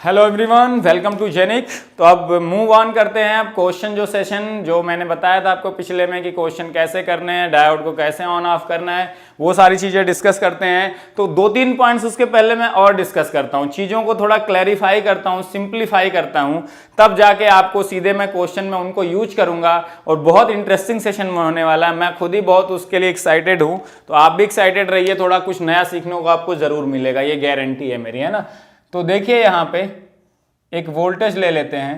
Hello everyone, welcome to जेनिक। तो अब मूव ऑन करते हैं। अब क्वेश्चन जो मैंने बताया था आपको पिछले में कि क्वेश्चन कैसे करने हैं, डायोड को कैसे ऑन ऑफ करना है, वो सारी चीज़ें डिस्कस करते हैं। तो 2-3 पॉइंट्स उसके पहले मैं और डिस्कस करता हूँ, चीज़ों को थोड़ा क्लैरिफाई करता हूँ, सिंप्लीफाई करता हूँ, तब जाके आपको सीधे मैं क्वेश्चन में उनको यूज करूँगा और बहुत इंटरेस्टिंग सेशन होने वाला है। मैं खुद ही बहुत उसके लिए एक्साइटेड हूँ, तो आप भी एक्साइटेड रहिए। थोड़ा कुछ नया सीखने को आपको ज़रूर मिलेगा, ये गारंटी है मेरी, है ना। तो देखिए यहाँ पे एक वोल्टेज ले लेते हैं,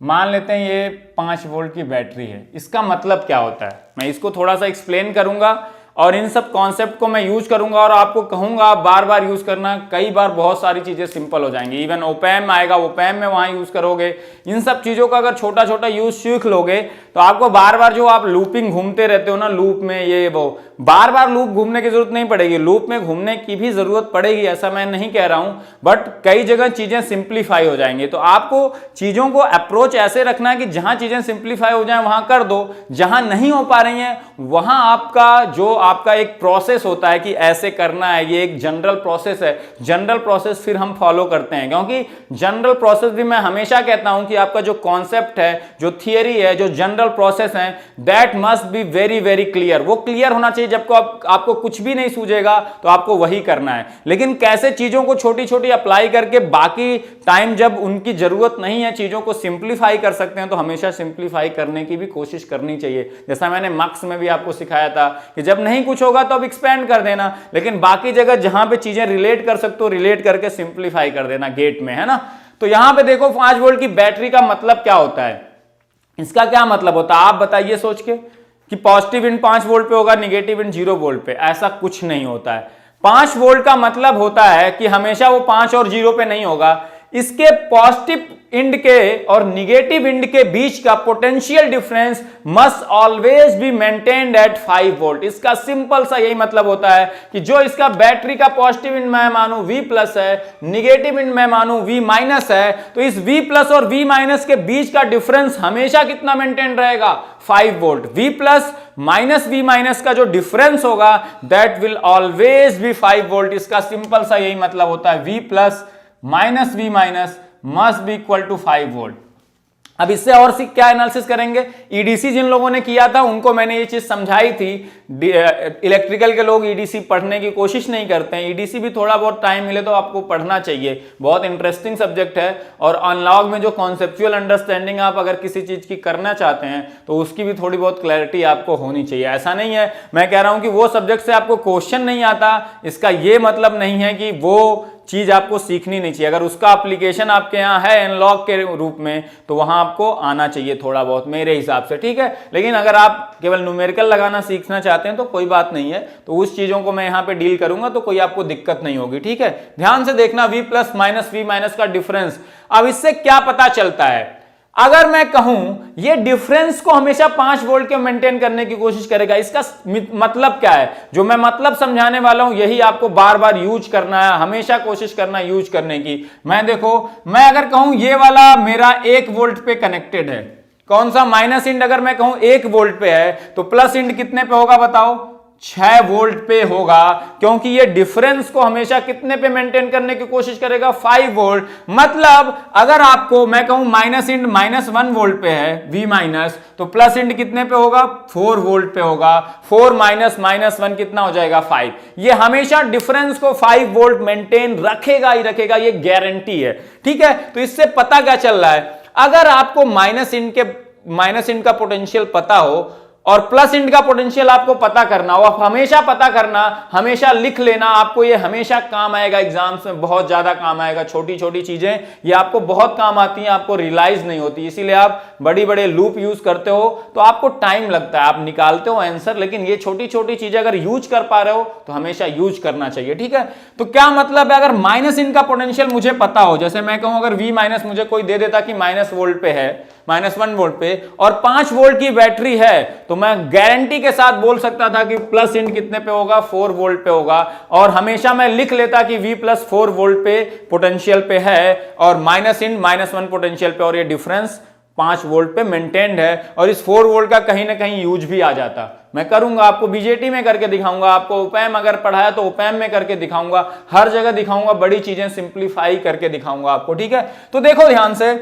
मान लेते हैं ये 5 वोल्ट की बैटरी है। इसका मतलब क्या होता है मैं इसको थोड़ा सा एक्सप्लेन करूंगा और इन सब कॉन्सेप्ट को मैं यूज करूंगा और आपको कहूंगा आप बार बार यूज करना। कई बार बहुत सारी चीजें सिंपल हो जाएंगी। इवन ओपैम आएगा, ओपैम में वहां यूज करोगे। इन सब चीजों का अगर छोटा छोटा यूज सीख लोगे तो आपको बार बार जो आप लूपिंग घूमते रहते हो ना, लूप में ये वो, बार बार लूप घूमने की जरूरत नहीं पड़ेगी। लूप में घूमने की भी जरूरत पड़ेगी, ऐसा मैं नहीं कह रहा हूं, बट कई जगह चीजें सिंप्लीफाई हो जाएंगी। तो आपको चीजों को अप्रोच ऐसे रखना है कि जहां चीजें सिंप्लीफाई हो जाए वहां कर दो, जहां नहीं हो पा रही हैं वहां आपका एक प्रोसेस होता है कि ऐसे करना है। ये एक जनरल प्रोसेस है, जनरल प्रोसेस फिर हम फॉलो करते हैं, क्योंकि जनरल प्रोसेस भी मैं हमेशा कहता हूं कि आपका जो कॉन्सेप्ट है, जो थियरी है, जो जनरल प्रोसेस है, that must be very very clear. वो क्लियर होना चाहिए। जब आपको कुछ भी नहीं सूझेगा तो आपको वही करना है। लेकिन कैसे चीजों को छोटी छोटी अप्लाई करके बाकी टाइम जब उनकी जरूरत नहीं है चीजों को सिंप्लीफाई कर सकते हैं, तो हमेशा सिंप्लीफाई करने की भी कोशिश करनी चाहिए। जैसा मैंने मार्क्स में भी आपको सिखाया था कि जब नहीं कुछ होगा तो अब एक्सपेंड कर देना, लेकिन बाकी जगह जहां पे चीजें रिलेट कर सकते हो रिलेट करके सिंप्लीफाई कर देना गेट में, है ना। तो यहां पे देखो 5 वोल्ट की बैटरी का मतलब क्या होता है, इसका क्या मतलब होता है आप बताइए सोच के कि पॉजिटिव इन 5 वोल्ट पे होगा, निगेटिव इन 0 वोल्ट पे। ऐसा कुछ नहीं होता है। 5 वोल्ट का मतलब होता है कि हमेशा वो 5 और 0 पे नहीं होगा। इसके पॉजिटिव इंड के और निगेटिव इंड के बीच का potential difference must always be maintained eight 5 volt. इसका सिंपल सा यही मतलब होता है कि जो इसका बैटरी का पॉजिटिव इंड मैं मानूं V प्लस है, निगेटिव इंड मैं मानूं V माइनस है, तो इस V प्लस और V माइनस के बीच का डिफरेंस हमेशा कितना मेंटेन रहेगा, 5 volt. V plus minus V minus का जो डिफरेंस होगा that will always be 5 volt. इसका सिंपल सा यही मतलब होता है, V plus minus V minus must be equal to 5 volt. अब इससे और क्या एनालिसिस करेंगे, ईडीसी जिन लोगों ने किया था उनको मैंने ये चीज समझाई थी। इलेक्ट्रिकल के लोग ईडीसी पढ़ने की कोशिश नहीं करते हैं। ईडीसी भी थोड़ा बहुत टाइम मिले तो आपको पढ़ना चाहिए, बहुत इंटरेस्टिंग सब्जेक्ट है। और अनलॉग में जो कॉन्सेप्चुअल अंडरस्टैंडिंग आप अगर किसी चीज की करना चाहते हैं तो उसकी भी थोड़ी बहुत क्लैरिटी आपको होनी चाहिए। ऐसा नहीं है मैं कह रहा हूं कि वो सब्जेक्ट से आपको क्वेश्चन नहीं आता, इसका ये मतलब नहीं है कि वो चीज आपको सीखनी नहीं चाहिए। अगर उसका एप्लीकेशन आपके यहाँ है एनालॉग के रूप में तो वहां आपको आना चाहिए थोड़ा बहुत मेरे हिसाब से, ठीक है। लेकिन अगर आप केवल न्यूमेरिकल लगाना सीखना चाहते हैं तो कोई बात नहीं है, तो उस चीजों को मैं यहाँ पे डील करूंगा तो कोई आपको दिक्कत नहीं होगी, ठीक है। ध्यान से देखना, V plus minus V minus का डिफरेंस। अब इससे क्या पता चलता है, अगर मैं कहूं ये डिफरेंस को हमेशा 5 वोल्ट के मेंटेन करने की कोशिश करेगा, इसका मतलब क्या है, जो मैं मतलब समझाने वाला हूं यही आपको बार बार यूज करना है, हमेशा कोशिश करना है यूज करने की। मैं देखो, मैं अगर कहूं ये वाला मेरा 1 वोल्ट पे कनेक्टेड है, कौन सा माइनस इंड अगर मैं कहूं 1 वोल्ट पे है तो प्लस इंड कितने पे होगा बताओ, 6 वोल्ट पे होगा, क्योंकि ये डिफरेंस को हमेशा कितने पे मेंटेन करने की कोशिश करेगा, 5 वोल्ट। मतलब अगर आपको मैं कहूं माइनस इंड -1 वोल्ट पे है V माइनस, तो प्लस इंड कितने पे होगा, 4 वोल्ट पे होगा। 4 माइनस -1 कितना हो जाएगा, 5। ये हमेशा डिफरेंस को 5 वोल्ट मेंटेन रखेगा ही रखेगा, ये गारंटी है, ठीक है। तो इससे पता क्या चल रहा है, अगर आपको माइनस इंड का पोटेंशियल पता हो और प्लस इंड का पोटेंशियल आपको पता करना हो, आप हमेशा पता करना, हमेशा लिख लेना, आपको ये हमेशा काम आएगा, एग्जाम्स में बहुत ज्यादा काम आएगा। छोटी छोटी चीजें ये आपको बहुत काम आती हैं, आपको रियलाइज नहीं होती, इसीलिए आप बड़ी बड़े लूप यूज करते हो तो आपको टाइम लगता है, आप निकालते हो आंसर, लेकिन ये छोटी छोटी चीजें अगर यूज कर पा रहे हो तो हमेशा यूज करना चाहिए, ठीक है। तो क्या मतलब है, अगर माइनस इंड का पोटेंशियल मुझे पता हो, जैसे मैं कहूं अगर V माइनस मुझे कोई दे देता कि -1 वोल्ट पे है, -1 वोल्ट पे, और 5 वोल्ट की बैटरी है, तो मैं गारंटी के साथ बोल सकता था कि प्लस इंड कितने पे होगा, 4 वोल्ट पे होगा। और हमेशा मैं लिख लेता कि V प्लस 4 वोल्ट पे पोटेंशियल पे है और माइनस इंड -1 पोटेंशियल पे, और ये डिफरेंस 5 वोल्ट पे मेंटेन्ड है और इस 4 वोल्ट का कहीं ना कहीं यूज भी आ जाता। मैं करूंगा, आपको बीजेटी में करके दिखाऊंगा, आपको ओपैम अगर पढ़ाया तो ओपैम में करके दिखाऊंगा, हर जगह दिखाऊंगा, बड़ी चीजें सिंप्लीफाई करके दिखाऊंगा आपको, ठीक है। तो देखो ध्यान से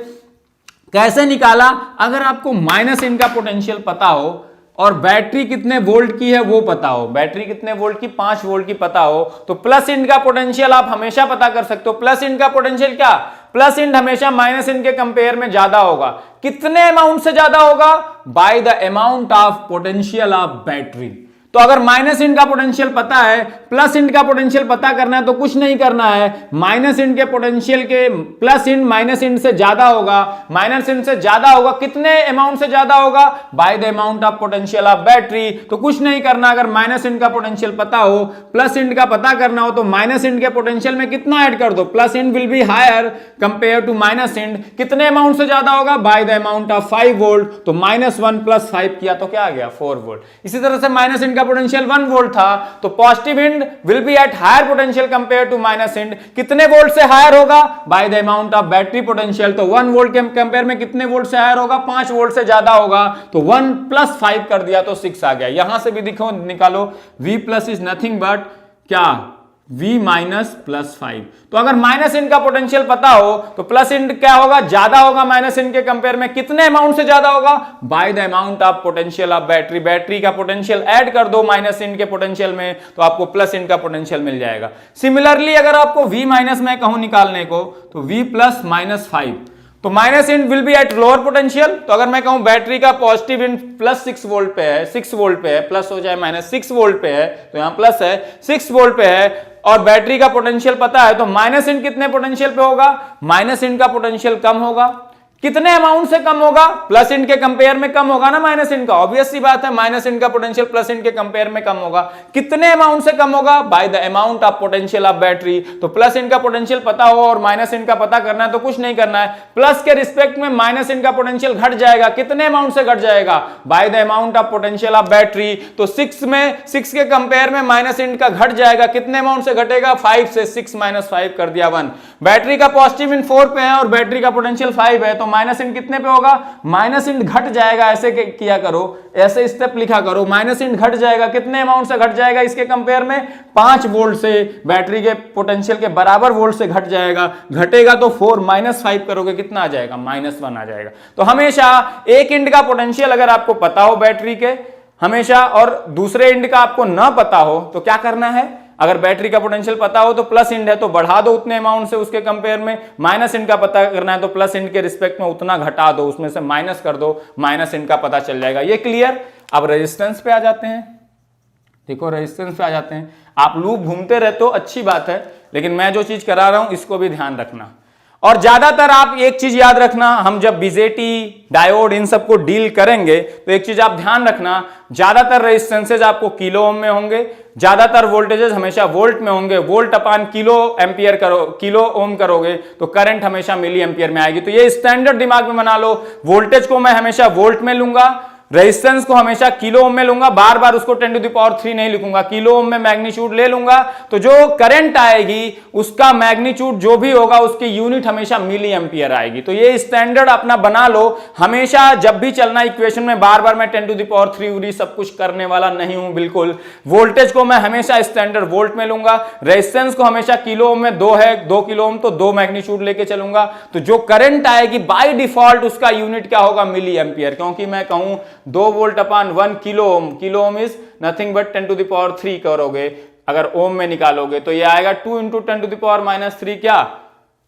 कैसे निकाला, अगर आपको माइनस इनका पोटेंशियल पता हो और बैटरी कितने वोल्ट की है वो पता हो, बैटरी कितने वोल्ट की 5 वोल्ट की पता हो, तो प्लस इंड का पोटेंशियल आप हमेशा पता कर सकते हो। प्लस इंड का पोटेंशियल क्या, प्लस इंड हमेशा माइनस इंड के कंपेयर में ज्यादा होगा। कितने अमाउंट से ज्यादा होगा, by the amount of potential of battery. तो अगर माइनस इंड का पोटेंशियल पता है, प्लस इंड का पोटेंशियल पता करना है तो कुछ नहीं करना है, माइनस इंड के पोटेंशियल के प्लस इंड माइनस इंड से ज्यादा होगा, माइनस इंड से ज्यादा होगा, कितने अमाउंट से ज्यादा होगा, by the amount of potential of battery. तो कुछ नहीं करना, अगर माइनस इंड का पोटेंशियल पता हो, प्लस इंड का पता करना हो, तो माइनस इंड के पोटेंशियल में कितना ऐड कर दो, plus end will be higher compare to minus end. कितने अमाउंट से ज्यादा होगा, by the amount of 5 volt. तो -1 + 5 किया तो क्या आ गया, 4 वोल्ट। इसी तरह से माइनस इंड पोटेंशियल 1 वोल्ट था, तो positive end will be at higher potential compare to minus end. कितने वोल्ट से हायर होगा, by the amount of battery potential. तो 1 वोल्ट के कंपेयर में कितने वोल्ट से हायर होगा, 5 वोल्ट से ज्यादा होगा। तो 1 + 5 कर दिया तो 6 आ गया। यहां से भी दिखो, निकालो, V+ इज नथिंग बट क्या, V- + 5। तो अगर माइनस इंड का पोटेंशियल पता हो तो प्लस इंड क्या होगा, ज्यादा होगा माइनस इंड के कंपेयर में। कितने अमाउंट से ज्यादा होगा, by the amount of potential of battery. Battery का पोटेंशियल ऐड कर दो माइनस इंड के पोटेंशियल में तो आपको प्लस इंड का पोटेंशियल मिल जाएगा। सिमिलरली अगर आपको V- मैं कहूं निकालने को तो V+ - 5, तो minus end will be at lower potential. तो अगर मैं कहूं बैटरी का पॉजिटिव इंड +6 वोल्ट पे है, 6 वोल्ट पे है, प्लस हो जाए -6 वोल्ट पे है, तो यहां प्लस है, 6 वोल्ट पे है और बैटरी का पोटेंशियल पता है, तो माइनस इंड कितने पोटेंशियल पे होगा, माइनस इंड का पोटेंशियल कम होगा। कितने अमाउंट से कम होगा, प्लस इंड के कंपेयर में कम होगा ना माइनस इंड का, ऑब्वियस सी बात है, माइनस इंड का पोटेंशियल प्लस इंड के कंपेयर में कम होगा। कितने अमाउंट से कम होगा, by the amount of potential of battery. तो प्लस इंड का पोटेंशियल पता हो और माइनस इंड का पता करना है तो कुछ नहीं करना है, प्लस के रिस्पेक्ट में माइनस इंड का पोटेंशियल घट जाएगा। कितने अमाउंट से घट जाएगा, bye the amount of potential of battery. तो 6 के कंपेयर में माइनस इंड का घट जाएगा। कितने अमाउंट से घटेगा, 5 से, 6 - 5 कर दिया 1। बैटरी का पॉजिटिव इंड 4 पे है और बैटरी का पोटेंशियल 5 है, तो माइनस इंड कितने पे होगा, माइनस इंड घट जाएगा। ऐसे किया करो, ऐसे स्टेप लिखा करो, माइनस इंड घट जाएगा। कितने अमाउंट से घट जाएगा इसके कंपेयर में, 5 वोल्ट से, बैटरी के पोटेंशियल के बराबर वोल्ट से घट जाएगा। घटेगा तो 4 - 5 करोगे, कितना आ जाएगा, -1 आ जाएगा। तो हमेशा एक इंड का पोटेंशियल अगर आपको पता हो बैटरी के हमेशा, और दूसरे इंड का आपको ना पता हो तो क्या करना है, अगर बैटरी का पोटेंशियल पता हो तो प्लस इंड है तो बढ़ा दो उतने अमाउंट से उसके कंपेयर में, माइनस इंड का पता करना है तो प्लस इंड के रिस्पेक्ट में उतना घटा दो, उसमें से माइनस कर दो, माइनस इंड का पता चल जाएगा। ये क्लियर। अब रेजिस्टेंस पे आ जाते हैं। देखो रेजिस्टेंस पे आ जाते हैं। आप लूप घूमते रहते हो, अच्छी बात है, लेकिन मैं जो चीज करा रहा हूं इसको भी ध्यान रखना। और ज्यादातर आप एक चीज याद रखना, हम जब बीजेटी डायोड इन सबको डील करेंगे तो एक चीज आप ध्यान रखना, ज्यादातर रेजिस्टेंसेज आपको किलो ओम में होंगे, ज्यादातर वोल्टेजेस हमेशा वोल्ट में होंगे। वोल्ट अपान किलो एम्पियर करो, किलो ओम करोगे तो करंट हमेशा मिली एम्पियर में आएगी। तो ये स्टैंडर्ड दिमाग में बना लो, वोल्टेज को मैं हमेशा वोल्ट में लूंगा, रेजिस्टेंस को हमेशा किलो ओम में लूंगा, बार बार उसको 10⁻³ नहीं लिखूंगा, किलो ओम में मैग्नीट्यूड ले लूंगा। तो जो करंट आएगी उसका मैग्नीट्यूड जो भी होगा उसकी यूनिट हमेशा मिली एम्पियर आएगी। तो ये स्टैंडर्ड अपना बना लो, हमेशा जब भी चलना इक्वेशन में बार बार मैं 10⁻³ सब कुछ करने वाला नहीं हूं बिल्कुल। वोल्टेज को मैं हमेशा स्टैंडर्ड वोल्ट में लूंगा, रेजिस्टेंस को हमेशा किलो ओम में 2 है, 2 किलो ओम तो 2 मैग्नीट्यूड लेके चलूंगा। तो जो करंट आएगी बाय डिफॉल्ट उसका यूनिट क्या होगा, मिली एम्पियर, क्योंकि मैं कहूं 2 volt upon 1 kilo Om, kilo ohm is nothing but 10⁻³ करोगे, अगर ओम में निकालोगे तो ये आएगा 2 × 10⁻³ क्या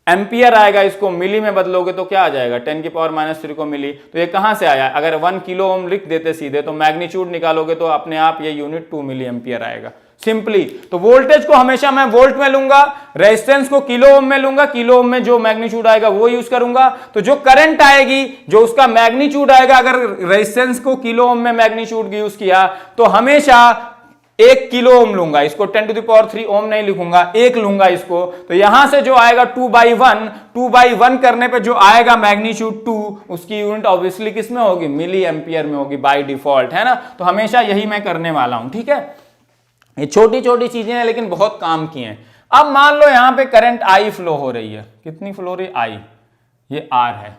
एम्पियर आएगा। इसको मिली में बदलोगे तो क्या आ जाएगा, 10⁻³ को मिली। तो ये कहां से आया, अगर 1 किलो ओम लिख देते सीधे तो मैग्नीट्यूड निकालोगे तो अपने आप ये यूनिट 2 मिली एम्पियर आएगा सिंपली। तो वोल्टेज को हमेशा मैं वोल्ट में लूंगा, रेजिस्टेंस को किलो ओम में लूंगा, किलो ओम में जो मैग्नीट्यूड आएगा वो यूज करूंगा। तो जो करंट आएगी जो उसका मैग्नीट्यूड आएगा, अगर रेजिस्टेंस को किलो ओम में मैग्नीट्यूड यूज किया तो हमेशा 1 किलो ओम लूंगा, इसको 10⁻³ ओम नहीं लिखूंगा, 1 लूंगा इसको। तो यहां से जो आएगा 2/1 करने पे जो आएगा मैग्नीट्यूड 2, उसकी यूनिट ऑब्वियसली किस में होगी, मिली एम्पियर में होगी बाय डिफॉल्ट, है ना। तो हमेशा यही मैं करने वाला हूं, ठीक है। ये छोटी छोटी चीजें हैं लेकिन बहुत काम की हैं। अब मान लो यहां पे करंट I फ्लो हो रही है, कितनी फ्लो हो रही है, I, ये R है।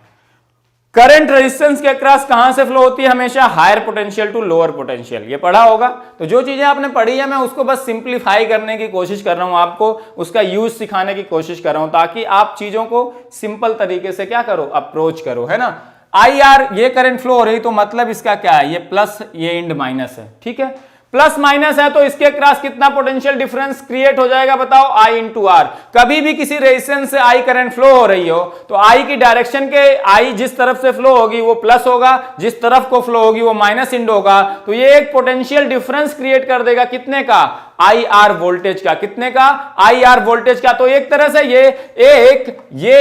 करंट रेजिस्टेंस के अक्रॉस कहां से फ्लो होती है? हमेशा higher potential to lower potential, ये पढ़ा होगा। तो जो चीजें आपने पढ़ी है मैं उसको बस सिंप्लीफाई करने की कोशिश कर रहा हूं, आपको उसका यूज सिखाने की कोशिश कर रहा हूं, ताकि आप चीजों को सिंपल तरीके से क्या करो, अप्रोच करो, है ना। आई आर ये करंट फ्लो हो रही, तो मतलब इसका क्या है, ये प्लस ये इंड माइनस है, ठीक है। प्लस माइनस है तो इसके क्रॉस कितना पोटेंशियल डिफरेंस क्रिएट हो जाएगा बताओ, I इंटू आर। कभी भी किसी रेजिस्टेंस से I करंट फ्लो हो रही हो तो I की डायरेक्शन के I जिस तरफ से फ्लो होगी वो प्लस होगा, जिस तरफ को फ्लो होगी वो माइनस इंड होगा। तो ये एक पोटेंशियल डिफरेंस क्रिएट कर देगा, कितने का, आई आर वोल्टेज का, कितने का, आई आर वोल्टेज का। तो एक तरह से ये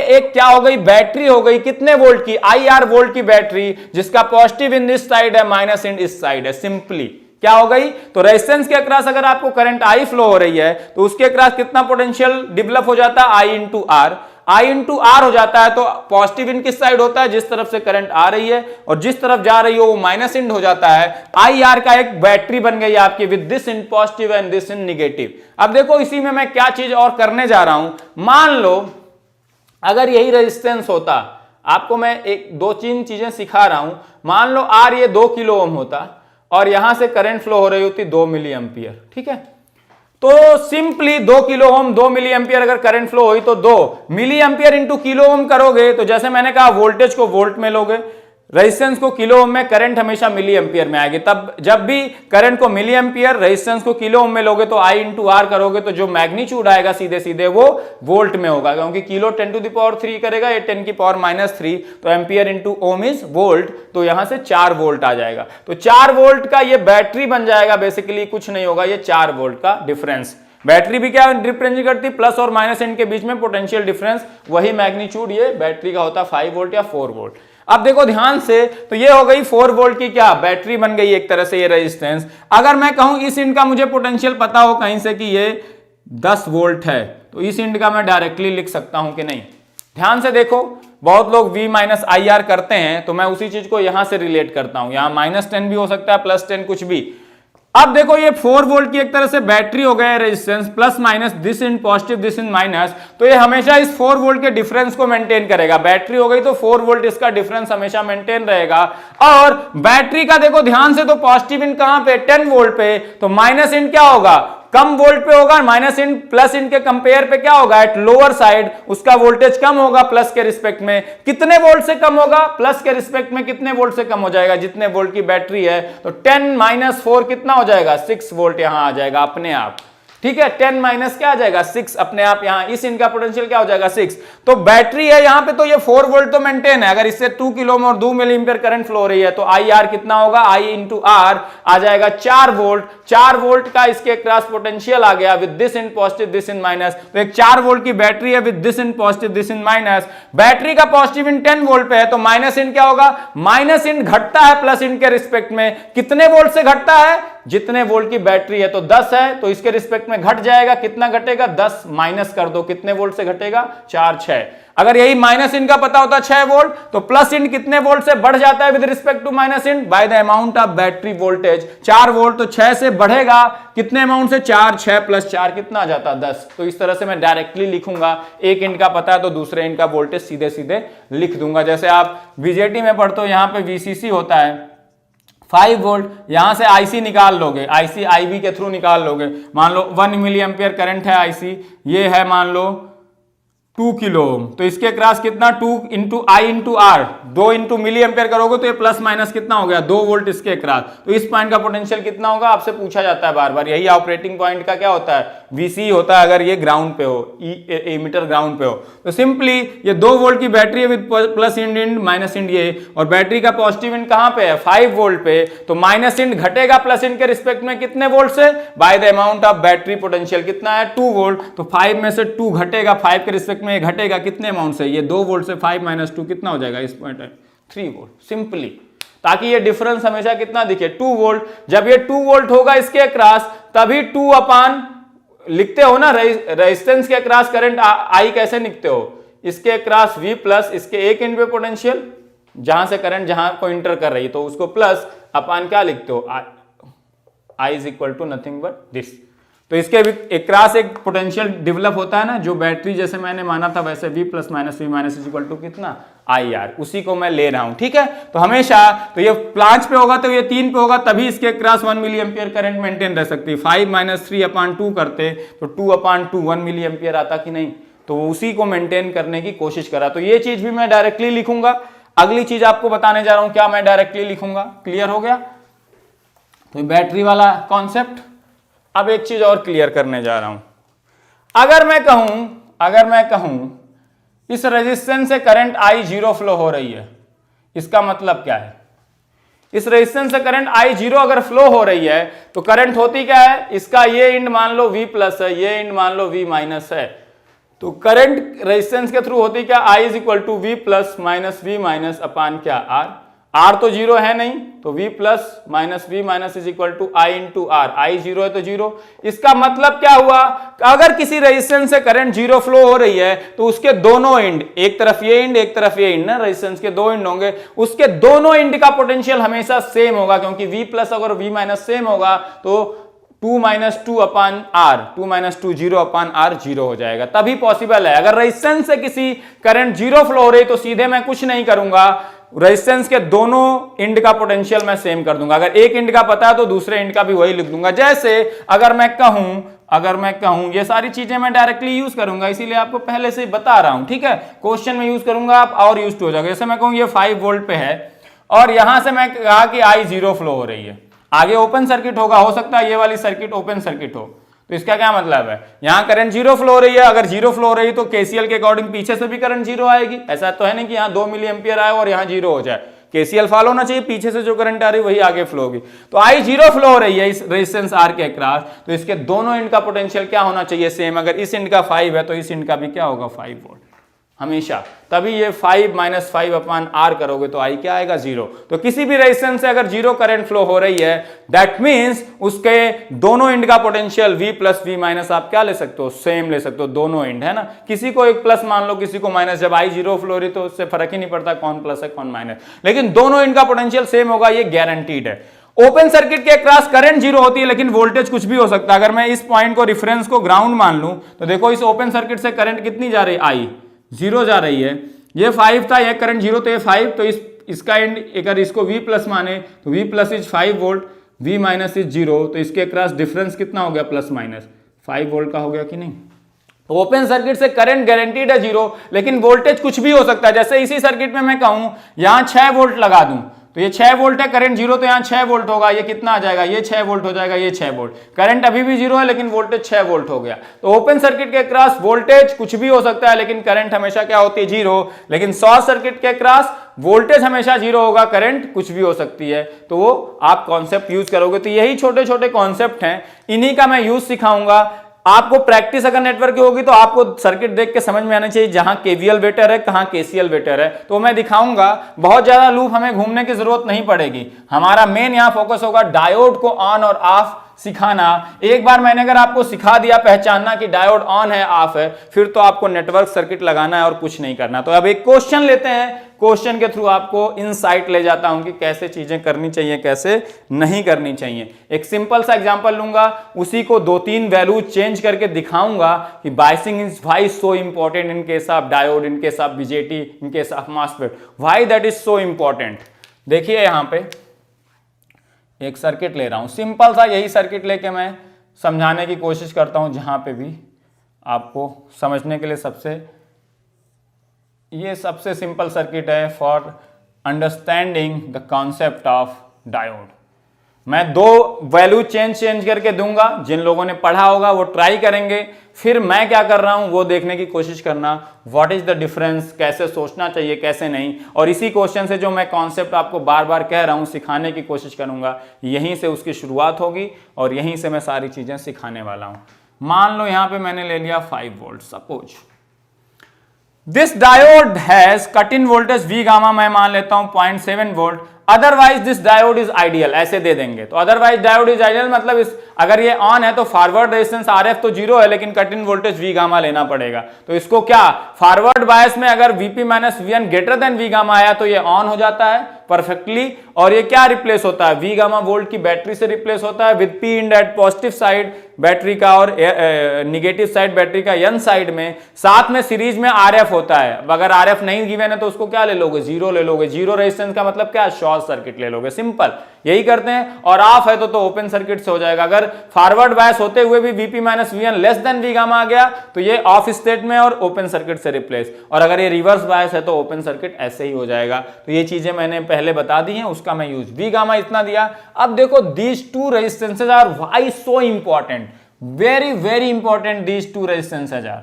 एक क्या हो गई, बैटरी हो गई, कितने वोल्ट की, आई आर वोल्ट की बैटरी, जिसका पॉजिटिव इन दिस साइड है, माइनस इन इस साइड है। सिंपली क्या हो गई, तो रेजिस्टेंस के अक्रॉस अगर आपको करंट आई फ्लो हो रही है तो उसके अक्रॉस कितना पोटेंशियल डेवलप हो जाता है, I into R. I into R हो जाता है तो पॉजिटिव इन किस साइड होता है, जिस तरफ से करंट आ रही है, और जिस तरफ जा रही हो वो माइनस इंड हो जाता है। आई आर का एक बैटरी बन गई आपकी with this in positive and this in negative. अब देखो इसी में मैं क्या चीज और करने जा रहा हूं, मान लो अगर यही रेजिस्टेंस होता, आपको मैं एक दो तीन चीजें सिखा रहा हूं, मान लो आर ये 2 किलो ओम होता और यहां से करंट फ्लो हो रही होती 2 मिली एंपियर, ठीक है। तो simply 2 kilo ohm 2 milli ampere अगर करंट फ्लो हुई तो 2 milli ampere into kilo ohm करोगे तो जैसे मैंने कहा वोल्टेज को वोल्ट में लोगे, रेजिस्टेंस को किलो ओम में, करंट हमेशा मिली एंपियर में आएगी। तब जब भी करंट को मिली एंपियर, रेजिस्टेंस को किलो ओम में लोगे तो आई इंटू आर करोगे तो जो मैग्नीट्यूड आएगा सीधे सीधे वो वोल्ट में होगा, क्योंकि किलो 10 टू द पावर 3 करेगा, ये 10 की पावर -3, तो ampere into ohm is volt, तो यहां से 4 वोल्ट आ जाएगा। तो 4 वोल्ट का ये बैटरी बन जाएगा, बेसिकली कुछ नहीं होगा, ये 4 वोल्ट का डिफरेंस। बैटरी भी क्या रिप्रेजेंट करती, प्लस और माइनस एंड के बीच में पोटेंशियल डिफरेंस, वही मैग्नीट्यूड ये बैटरी का होता है 5 वोल्ट या 4 वोल्ट। अब देखो ध्यान से, तो ये हो गई 4 वोल्ट की क्या बैटरी बन गई एक तरह से ये रेजिस्टेंस। अगर मैं कहूं इस इंड का मुझे पोटेंशियल पता हो कहीं से कि ये 10 वोल्ट है, तो इस इंड का मैं डायरेक्टली लिख सकता हूं कि नहीं। ध्यान से देखो, बहुत लोग V माइनस आई आर करते हैं, तो मैं उसी चीज को यहां से रिलेट करता हूं, यहां -10 भी हो सकता है, +10 कुछ भी। अब देखो ये 4 वोल्ट की एक तरह से बैटरी हो गया resistance, plus minus this in positive this in minus, तो ये हमेशा इस 4 वोल्ट के डिफरेंस को मेंटेन करेगा। बैटरी हो गई तो 4 वोल्ट इसका डिफरेंस हमेशा मेंटेन रहेगा। और बैटरी का देखो ध्यान से, तो पॉजिटिव इन कहां पे, 10 वोल्ट पे, तो माइनस इन क्या होगा, कम वोल्ट पे होगा, माइनस इन प्लस इन के कंपेयर पे क्या होगा, एट लोअर साइड उसका वोल्टेज कम होगा प्लस के रिस्पेक्ट में। कितने वोल्ट से कम होगा, प्लस के रिस्पेक्ट में कितने वोल्ट से कम हो जाएगा, जितने वोल्ट की बैटरी है, तो 10 - 4 कितना हो जाएगा, 6 वोल्ट यहां आ जाएगा अपने आप, ठीक है। 10 माइनस क्या आ जाएगा, 6 अपने आप, यहां इस इनका पोटेंशियल क्या हो जाएगा, 6। तो बैटरी है यहां पे, तो ये 4 वोल्ट तो मेंटेन है। अगर इससे 2 किलो और 2 मिली एंपियर करंट फ्लो हो रही है तो आई आर कितना होगा, आई इंटू आर आ जाएगा 4 वोल्ट। 4 वोल्ट का इसके क्रॉस पोटेंशियल आ गया with this in positive this in minus, तो एक 4 वोल्ट की बैटरी है with this in positive this in minus. Battery का पॉजिटिव इन 10 वोल्ट पे है, तो माइनस इन क्या होगा, माइनस इन घटता है प्लस इन के रिस्पेक्ट में, कितने वोल्ट से घटता है, जितने वोल्ट की बैटरी है, तो 10 है तो इसके रिस्पेक्ट में घट जाएगा, कितना घटेगा, 10 माइनस कर दो, कितने वोल्ट से घटेगा, 4 6। अगर यही माइनस इन का पता होता 6 वोल्ट, तो प्लस इन कितने वोल्ट से बढ़ जाता है with respect to minus end, by the amount of battery voltage. 4 volt तो 6 से बढ़ेगा, कितने अमाउंट से, 4, 6 + 4 कितना आ जाता है, 10। तो इस तरह से मैं डायरेक्टली लिखूंगा, एक इंड का पता है तो दूसरे इंड का वोल्टेज सीधे सीधे लिख दूंगा। जैसे आप बीजेटी में पढ़ते हो, यहां पे वीसीसी होता है 5 वोल्ट, यहां से आईसी निकाल लोगे, आईसी आईबी के थ्रू निकाल लोगे। मान लो 1 मिली एंपियर करंट है आईसी, ये है मान लो 2 किलो ओम, तो इसके क्रॉस कितना, 2 into I into R, 2 into milli ampere करोगे तो ये प्लस माइनस कितना हो गया, 2 वोल्ट इसके क्रॉस। तो इस पॉइंट का पोटेंशियल कितना होगा, आपसे पूछा जाता है बार बार, यही ऑपरेटिंग पॉइंट का क्या होता है, वीसी होता है अगर ये ग्राउंड पे हो, एमीटर ग्राउंड पे हो। तो सिंपली ये 2 वोल्ट की बैटरी है with plus end minus end ये, और बैटरी का पॉजिटिव इंड कहां पे है, 5 वोल्ट पे, तो माइनस इंड घटेगा प्लस इंड के रिस्पेक्ट में कितने वोल्ट से, bye the amount of battery potential कितना है, 2 वोल्ट, तो 5 में से 2 घटेगा, 5 के रिस्पेक्ट में घटेगा कितने अमाउंट से, ये 2 वोल्ट से 5 - 2 कितना हो जाएगा, इस पॉइंट 3 वोल्ट, सिंपली, ताकि ये डिफरेंस हमेशा कितना दिखे, 2 वोल्ट। जब ये 2 वोल्ट होगा इसके अक्रॉस, तभी 2 अपान लिखते हो ना, रेजिस्टेंस के अक्रॉस करंट आई कैसे लिखते हो, इसके अक्रॉस V प्लस, इसके एक एंड पे पोटेंशियल, जहां से करंट जहां को इंटर कर रही है तो उसको प्लस, अपान क्या लिखते हो, I is equal to nothing but this. तो इसके एक क्रॉस एक पोटेंशियल डेवलप होता है ना, जो बैटरी जैसे मैंने माना था वैसे V plus minus V minus is equal to कितना IR, उसी को मैं ले रहा हूं। ठीक है, तो हमेशा तो ये 5 पे होगा तो ये 3 पे होगा, तभी इसके cross 1 milli ampere current maintain रह सकती है। 5 माइनस 3/2 करते तो 2/2 1 मिली एम्पियर आता कि नहीं, तो उसी को मेंटेन करने की कोशिश करा। तो ये चीज भी मैं डायरेक्टली लिखूंगा। अगली चीज आपको बताने जा रहा हूं, क्या मैं डायरेक्टली लिखूंगा, क्लियर हो गया। तो बैटरी वाला कॉन्सेप्ट। अब एक चीज और क्लियर करने जा रहा हूं। अगर मैं कहूं इस रेजिस्टेंस से करंट I0 फ्लो हो रही है, इसका मतलब क्या है, इस रेजिस्टेंस से करंट I0 अगर फ्लो हो रही है तो करंट होती क्या है, इसका ये इंड मान लो V प्लस है, ये इंड मान लो V माइनस है, तो करंट रेजिस्टेंस के थ्रू होती क्या, I is equal to V plus minus V minus upon क्या R तो जीरो है नहीं, तो V plus minus V minus is equal to I into R, I zero है तो जीरो। इसका मतलब क्या हुआ, अगर किसी रेजिस्टेंस से करंट जीरो फ्लो हो रही है तो उसके दोनों इंड, एक तरफ ये इंड एक तरफ ये इंड ना, रेजिस्टेंस के दो इंड होंगे, उसके दोनों इंड का पोटेंशियल हमेशा सेम होगा, क्योंकि V प्लस अगर V माइनस सेम होगा तो 2 माइनस 2 अपान R, 2 माइनस 2 जीरो अपान R जीरो हो जाएगा, तभी पॉसिबल है। अगर रेजिस्टेंस से किसी करंट जीरो फ्लो हो रही तो सीधे मैं कुछ नहीं करूंगा, रेजिस्टेंस के दोनों इंड का पोटेंशियल मैं सेम कर दूंगा। अगर एक इंड का पता है तो दूसरे इंड का भी वही लिख दूंगा। जैसे अगर मैं कहूं ये सारी चीजें मैं डायरेक्टली यूज करूंगा, इसीलिए आपको पहले से बता रहा हूं। ठीक है, क्वेश्चन में यूज करूंगा, आप और यूज हो जाओगे। जैसे मैं कहूं ये 5 वोल्ट पे है और यहां से मैं कहा कि I0 फ्लो हो रही है, आगे ओपन सर्किट होगा, हो सकता है ये वाली सर्किट ओपन सर्किट हो, तो इसका क्या मतलब है, यहां करंट जीरो फ्लो हो रही है। अगर जीरो फ्लो हो रही है तो केसीएल के अकॉर्डिंग पीछे से भी करंट जीरो आएगी। ऐसा तो है नहीं कि यहां 2 मिली एम्पियर आए और यहां जीरो हो जाए, केसीएल फॉलो होना चाहिए, पीछे से जो करंट आ रही है वही आगे फ्लो होगी। तो I0 फ्लो हो रही है इस रेजिस्टेंस R के अक्रॉस, तो इसके दोनों इंड का पोटेंशियल क्या होना चाहिए, सेम। अगर इस इंड का 5 है तो इस इंड का भी क्या होगा, 5 वोल्ट हमेशा, तभी ये 5 माइनस 5 अपान R करोगे तो I क्या आएगा, जीरो। तो किसी भी रेजिस्टेंस से अगर जीरो करंट फ्लो हो रही है, दैट मींस उसके दोनों इंड का potential V plus V minus आप क्या ले सकते हो, सेम ले सकते हो, दोनों इंड है ना। किसी को एक प्लस मान लो, किसी को माइनस, जब I0 फ्लो हो रही तो उससे फर्क ही नहीं पड़ता कौन प्लस है कौन माइनस, लेकिन दोनों इंड का पोटेंशियल सेम होगा, ये गारंटीड है। ओपन सर्किट के अक्रॉस करंट जीरो होती है लेकिन वोल्टेज कुछ भी हो सकता है। अगर मैं इस पॉइंट को रेफरेंस को ग्राउंड मान लूं तो देखो इस ओपन सर्किट से करंट कितनी जा रही है, I जीरो जा रही है, ये 5 था, ये करंट जीरो, तो ये 5, तो इसका एंड अगर इसको V प्लस माने तो V plus is 5 volt, V minus is zero, तो इसके अक्रॉस डिफरेंस कितना हो गया, प्लस माइनस 5 वोल्ट का हो गया कि नहीं। ओपन सर्किट से करंट गारंटीड है जीरो, लेकिन वोल्टेज कुछ भी हो सकता है। जैसे इसी सर्किट में मैं कहूं यहां 6 वोल्ट लगा दूं तो ये 6 वोल्ट है, करंट जीरो, तो यहाँ 6 वोल्ट होगा, ये कितना आ जाएगा, ये 6 वोल्ट हो जाएगा, ये 6 वोल्ट, करंट अभी भी जीरो है लेकिन वोल्टेज 6 वोल्ट हो गया। तो ओपन सर्किट के क्रॉस वोल्टेज कुछ भी हो सकता है लेकिन करंट हमेशा क्या होती है, जीरो। लेकिन शॉर्ट सर्किट के क्रॉस वोल्टेज हमेशा जीरो होगा, करंट कुछ भी हो सकती है। तो वो आप कॉन्सेप्ट यूज करोगे। तो यही छोटे छोटे कॉन्सेप्ट हैं, इन्हीं का मैं यूज सिखाऊंगा आपको। प्रैक्टिस अगर नेटवर्क की होगी तो आपको सर्किट देख के समझ में आना चाहिए, जहां केवीएल बेटर है कहां केसीएल बेटर है, तो मैं दिखाऊंगा। बहुत ज्यादा लूप हमें घूमने की जरूरत नहीं पड़ेगी, हमारा मेन यहां फोकस होगा डायोड को ऑन और ऑफ सिखाना। एक बार मैंने अगर आपको सिखा दिया पहचानना कि डायोड ऑन है ऑफ है, फिर तो आपको नेटवर्क सर्किट लगाना है और कुछ नहीं करना। तो अब एक क्वेश्चन लेते हैं, क्वेश्चन के थ्रू आपको इनसाइट ले जाता हूं कि कैसे चीजें करनी चाहिए कैसे नहीं करनी चाहिए। एक सिंपल सा एग्जांपल लूंगा, उसी को 2-3 वैल्यू चेंज करके दिखाऊंगा कि biasing is why so important in case of diode, in case of BJT, in case of MOSFET, why that is so important. देखिए यहां पे एक सर्किट ले रहा हूं, सिंपल सा यही सर्किट लेके मैं समझाने की कोशिश करता हूं, जहां पे भी आपको समझने के लिए सबसे सिंपल सर्किट है for understanding the concept of diode. मैं 2 वैल्यू चेंज करके दूंगा, जिन लोगों ने पढ़ा होगा वो ट्राई करेंगे, फिर मैं क्या कर रहा हूं वो देखने की कोशिश करना, व्हाट इज द डिफरेंस, कैसे सोचना चाहिए कैसे नहीं। और इसी क्वेश्चन से जो मैं कॉन्सेप्ट आपको बार बार कह रहा हूं सिखाने की कोशिश करूंगा, यहीं से उसकी शुरुआत होगी और यहीं से मैं सारी चीजें सिखाने वाला हूं। मान लो यहां पे मैंने ले लिया 5 volt, suppose this diode has cut in voltage V gamma मैं मान लेता हूं 0.7 volt otherwise this diode is ideal, ऐसे दे देंगे। तो अदरवाइज डायोड इज आइडियल मतलब अगर ये ऑन है तो फॉरवर्ड रेजिस्टेंस RF तो जीरो है, लेकिन cut in voltage V gamma लेना पड़ेगा। तो इसको क्या फॉरवर्ड बायस में अगर Vp minus Vn greater than V gamma आया तो ये ऑन हो जाता है परफेक्टली, और ये क्या रिप्लेस होता है, V गामा वोल्ट की बैटरी से रिप्लेस होता है with P in at positive side battery का और निगेटिव साइड बैटरी का N साइड में, साथ में सीरीज में RF होता है। अगर RF नहीं गिवन है तो उसको क्या ले लोगे, जीरो ले लोगे। जीरो रेजिस्टेंस का मतलब क्या, शॉर्ट सर्किट ले लोगे, सिंपल यही करते हैं। और ऑफ है तो ओपन सर्किट से हो जाएगा। अगर फॉरवर्ड बायस होते हुए भी Vp minus Vn less than V gamma आ गया तो ये ऑफ स्टेट में और ओपन सर्किट से रिप्लेस, और अगर ये रिवर्स बायस है तो ओपन सर्किट ऐसे ही हो जाएगा। तो ये चीजें मैंने पहले बता दी हैं, उसका मैं यूज। V गामा इतना दिया। अब देखो these two resistances are why so important, very very important these two resistances are.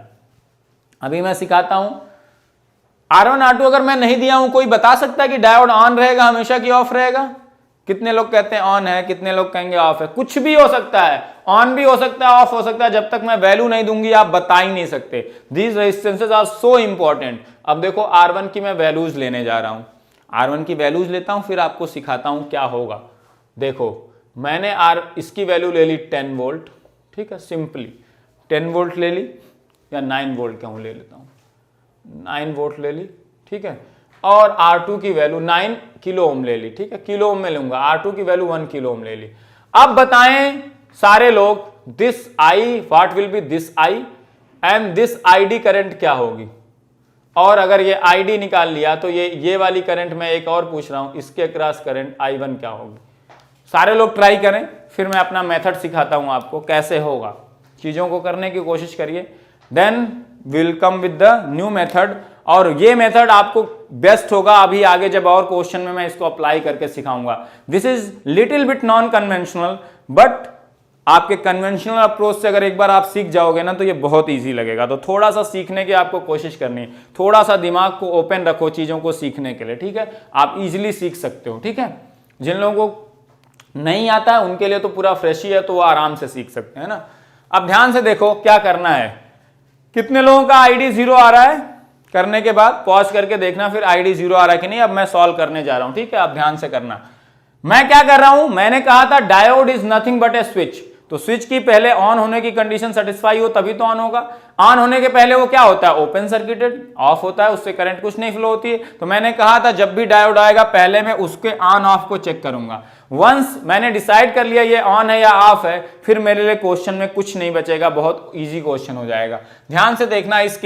अभी मैं सिखाता हूं। R1 R2 अगर मैं नहीं दिया हूं, कोई बता सकता है कि डायोड ऑन रहेगा हमेशा कि ऑफ रहेगा? कितने लोग कहते हैं ऑन है, कितने लोग कहेंगे ऑफ है। कुछ भी हो सकता है, ऑन भी हो सकता है, ऑफ हो सकता है। जब तक मैं वैल्यू नहीं दूंगी आप बता ही नहीं सकते। These resistances are so important. अब देखो R1 की मैं वैल्यूज लेने जा रहा हूं। R1 की वैल्यूज लेता हूं, फिर आपको सिखाता हूं क्या होगा। देखो मैंने इसकी वैल्यू ले ली 10 वोल्ट, ठीक है, सिंपली 10 वोल्ट ले ली, या 9 वोल्ट क्यों ले लेता हूं, 9 वोल्ट ले ली, ठीक है। और R2 की वैल्यू 9 किलो ओम ले ली, ठीक है, किलो ओम में लूंगा। R2 की वैल्यू 1 किलो ओम ले ली। अब बताएं सारे लोग, this I what will be this I and this ID current क्या होगी। और अगर ये ID निकाल लिया तो ये वाली करंट मैं एक और पूछ रहा हूं, इसके अक्रॉस करंट I1 क्या होगी। सारे लोग ट्राई करें, फिर मैं अपना मेथड सिखाता हूं आपको कैसे होगा। चीजों को करने की कोशिश करिए, then will come with the new method. और ये मेथड आपको बेस्ट होगा अभी आगे जब और क्वेश्चन में मैं इसको अप्लाई करके सिखाऊंगा। This is little bit non conventional, but आपके कन्वेंशनल अप्रोच से अगर एक बार आप सीख जाओगे ना तो ये बहुत इजी लगेगा। तो थोड़ा सा सीखने की आपको कोशिश करनी है, थोड़ा सा दिमाग को ओपन रखो चीजों को सीखने के लिए, ठीक है। आप इजिली सीख सकते हो, ठीक है। जिन लोगों को नहीं आता है उनके लिए तो पूरा फ्रेश ही है, तो वो आराम से सीख सकते हैं ना। अब ध्यान से देखो क्या करना है। कितने लोगों का ID 0 आ रहा है? करने के बाद पॉज करके देखना फिर ID 0 आ रहा है कि नहीं। अब मैं सॉल्व करने जा रहा हूं, ठीक है। अब ध्यान से करना। मैं क्या कर रहा हूं, मैंने कहा था diode is nothing but A switch. तो स्विच की पहले ऑन होने की कंडीशन सेटिस्फाई हो तभी तो ऑन होगा। ऑन होने के पहले वो क्या होता है, ओपन सर्किटेड, ऑफ होता है, उससे करंट कुछ नहीं फ्लो होती है। तो मैंने कहा था जब भी डायोड आएगा पहले मैं उसके ऑन ऑफ को चेक करूंगा। वंस मैंने डिसाइड कर लिया ये ऑन है या ऑफ है, फिर मेरे लिए क्वेश्चन में कुछ नहीं बचेगा, बहुत इजी क्वेश्चन हो जाएगा। ध्यान से देखना इस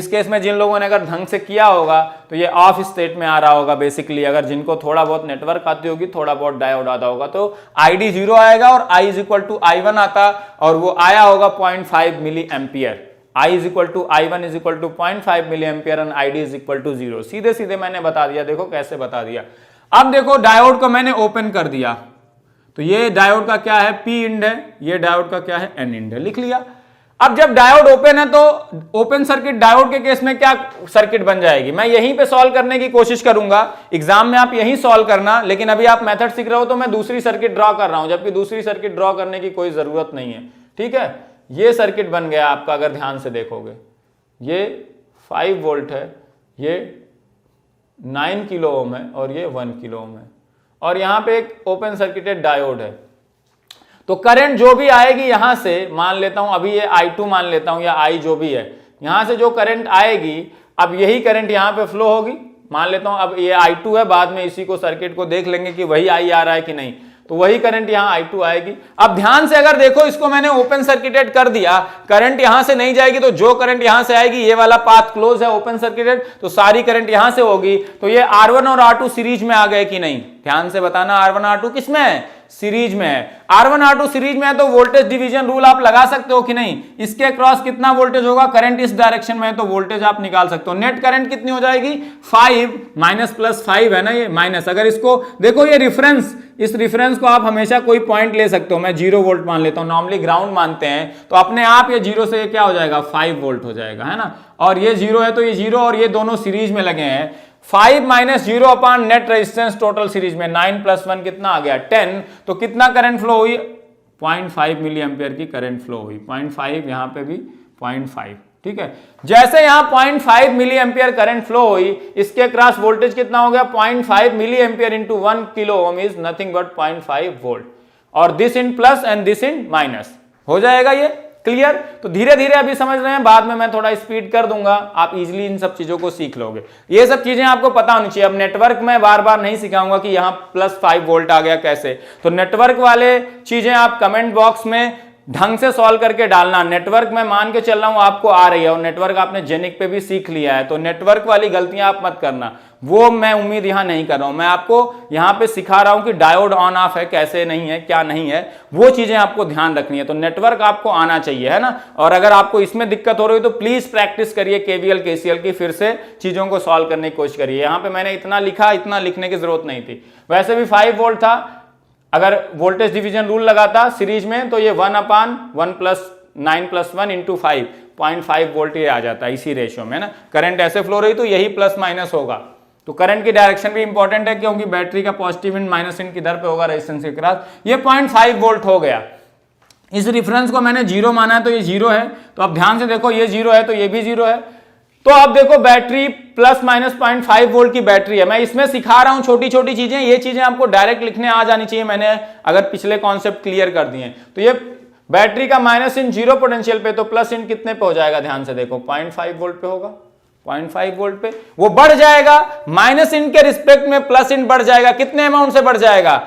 केस में जिन लोगों ने अगर ढंग से किया होगा तो ये ऑफ स्टेट में आ रहा होगा बेसिकली। अगर जिनको थोड़ा बहुत नेटवर्क आती होगी, थोड़ा बहुत डायोड आता होगा, तो ID 0 आएगा और I is equal to I1 आता, और वो आया होगा 0.5 milli ampere. I is equal to I1 is equal to 0.5 milli ampere and ID is equal to 0। सीधे सीधे मैंने बता दिया, देखो कैसे बता दिया। अब देखो डायोड को मैंने ओपन कर दिया, तो ये डायोड का क्या है, P इंड है, ये डायोड का क्या है, N इंड है, लिख लिया। अब जब डायोड ओपन है तो ओपन सर्किट डायोड के केस में क्या सर्किट बन जाएगी, मैं यहीं पे सॉल्व करने की कोशिश करूंगा। एग्जाम में आप यहीं सॉल्व करना, लेकिन अभी आप मेथड सीख रहे हो तो मैं दूसरी सर्किट ड्रॉ कर रहा हूं, जबकि दूसरी सर्किट ड्रॉ करने की कोई जरूरत नहीं है, ठीक है। ये सर्किट बन गया आपका, अगर ध्यान से देखोगे ये 5 वोल्ट है, ये 9 किलो ओम है और ये 1 किलो ओम है, और यहां पे एक ओपन सर्किटेड डायोड है। तो करंट जो भी आएगी यहां से, मान लेता हूं अभी ये I2 मान लेता हूं, या I जो भी है, यहां से जो करंट आएगी, अब यही करंट यहां पे फ्लो होगी। मान लेता हूं अब ये I2 है, बाद में इसी को सर्किट को देख लेंगे कि वही I आ रहा है कि नहीं, तो वही करंट यहां I2 आएगी। अब ध्यान से अगर देखो, इसको मैंने ओपन सर्किटेड कर दिया, करंट यहां से नहीं जाएगी, तो जो करंट यहां से आएगी, ये वाला पाथ क्लोज है ओपन सर्किटेड, तो सारी करंट यहां से होगी। तो ये R1 और R2 सीरीज में आ गए कि नहीं, ध्यान से बताना। R1 R2 किस में है, सीरीज में है। R1 R2 सीरीज में है तो वोल्टेज डिवीजन रूल आप लगा सकते हो कि नहीं, इसके क्रॉस कितना वोल्टेज होगा, करंट इस डायरेक्शन में है तो वोल्टेज आप निकाल सकते हो। नेट करंट कितनी हो जाएगी, 5 माइनस प्लस 5 है ना, ये माइनस। अगर इसको देखो, ये रिफरेंस, इस रिफरेंस को आप हमेशा कोई पॉइंट ले सकते हो। मैं 0 वोल्ट मान लेता हूं, नॉर्मली ग्राउंड मानते हैं, तो अपने आप ये 0 से क्या हो जाएगा, 5 वोल्ट हो जाएगा, है ना। और ये 0 है तो ये 0 और ये दोनों सीरीज में लगे हैं। 5 minus 0 upon net resistance total series में 9 प्लस 1 कितना आ गया, 10। तो कितना करंट फ्लो हुई, 0.5 मिली एम्पियर की करंट फ्लो हुई, 0.5, यहां पे भी 0.5, ठीक है। जैसे यहां 0.5 मिली एम्पियर करंट फ्लो हुई, इसके क्रॉस वोल्टेज कितना हो गया 0.5 milli ampere into 1 kilo ohm is nothing but 0.5 volt, और this in plus and this in minus, हो जाएगा ये क्लियर। तो धीरे धीरे अभी समझ रहे हैं, बाद में मैं थोड़ा स्पीड कर दूंगा, आप इजीली इन सब चीजों को सीख लोगे। ये सब चीजें आपको पता होनी चाहिए। अब नेटवर्क में बार बार नहीं सिखाऊंगा कि यहां +5 वोल्ट आ गया कैसे, तो नेटवर्क वाले चीजें आप कमेंट बॉक्स में ढंग से सॉल्व करके डालना। नेटवर्क में मान के चल रहा हूं आपको आ रही है, और नेटवर्क आपने जेनिक पे भी सीख लिया है, तो नेटवर्क वाली गलतियां आप मत करना, वो मैं उम्मीद यहां नहीं कर रहा हूं। मैं आपको यहां पे सिखा रहा हूं कि डायोड ऑन ऑफ है, कैसे नहीं है, क्या नहीं है, वो चीजें आपको ध्यान रखनी है। तो नेटवर्क आपको आना चाहिए, है ना। और अगर आपको इसमें दिक्कत हो रही है तो प्लीज प्रैक्टिस करिए केवीएल केसीएल की, फिर से चीजों को सॉल्व करने की कोशिश करिए। यहां पे मैंने इतना लिखा, इतना लिखने की जरूरत नहीं थी, वैसे भी 5 वोल्ट था। अगर वोल्टेज डिवीजन रूल लगाता सीरीज में तो ये 1/1 + 9 + 1 × 5 0.5 वोल्ट ये आ जाता है इसी रेशियो में ना। करंट ऐसे फ्लो रही तो यही प्लस माइनस होगा। तो करंट की डायरेक्शन भी इंपॉर्टेंट है, क्योंकि बैटरी का पॉजिटिव इंड माइनस इंड किधर पे होगा, रेजिस्टेंस के क्रॉस। ये 0.5 वोल्ट हो गया। इस रेफरेंस को मैंने 0 माना है तो ये 0 है, तो अब ध्यान से देखो, ये 0 है तो ये भी 0 है। तो अब देखो बैटरी ±0.5 वोल्ट की बैटरी है। मैं इसमें सिखा रहा हूं छोटी छोटी चीजें, ये चीजें आपको डायरेक्ट लिखने आ जानी चाहिए। मैंने अगर पिछले कॉन्सेप्ट क्लियर कर दिए, तो ये बैटरी का माइनस इन 0 पोटेंशियल पे, तो प्लस इन कितने पे हो जाएगा, ध्यान से देखो 0.5 वोल्ट पे होगा। 0.5 वोल्ट पे वो बढ़ जाएगा, माइनस इन के रिस्पेक्ट में प्लस इन बढ़ जाएगा। कितने अमाउंट से बढ़ जाएगा,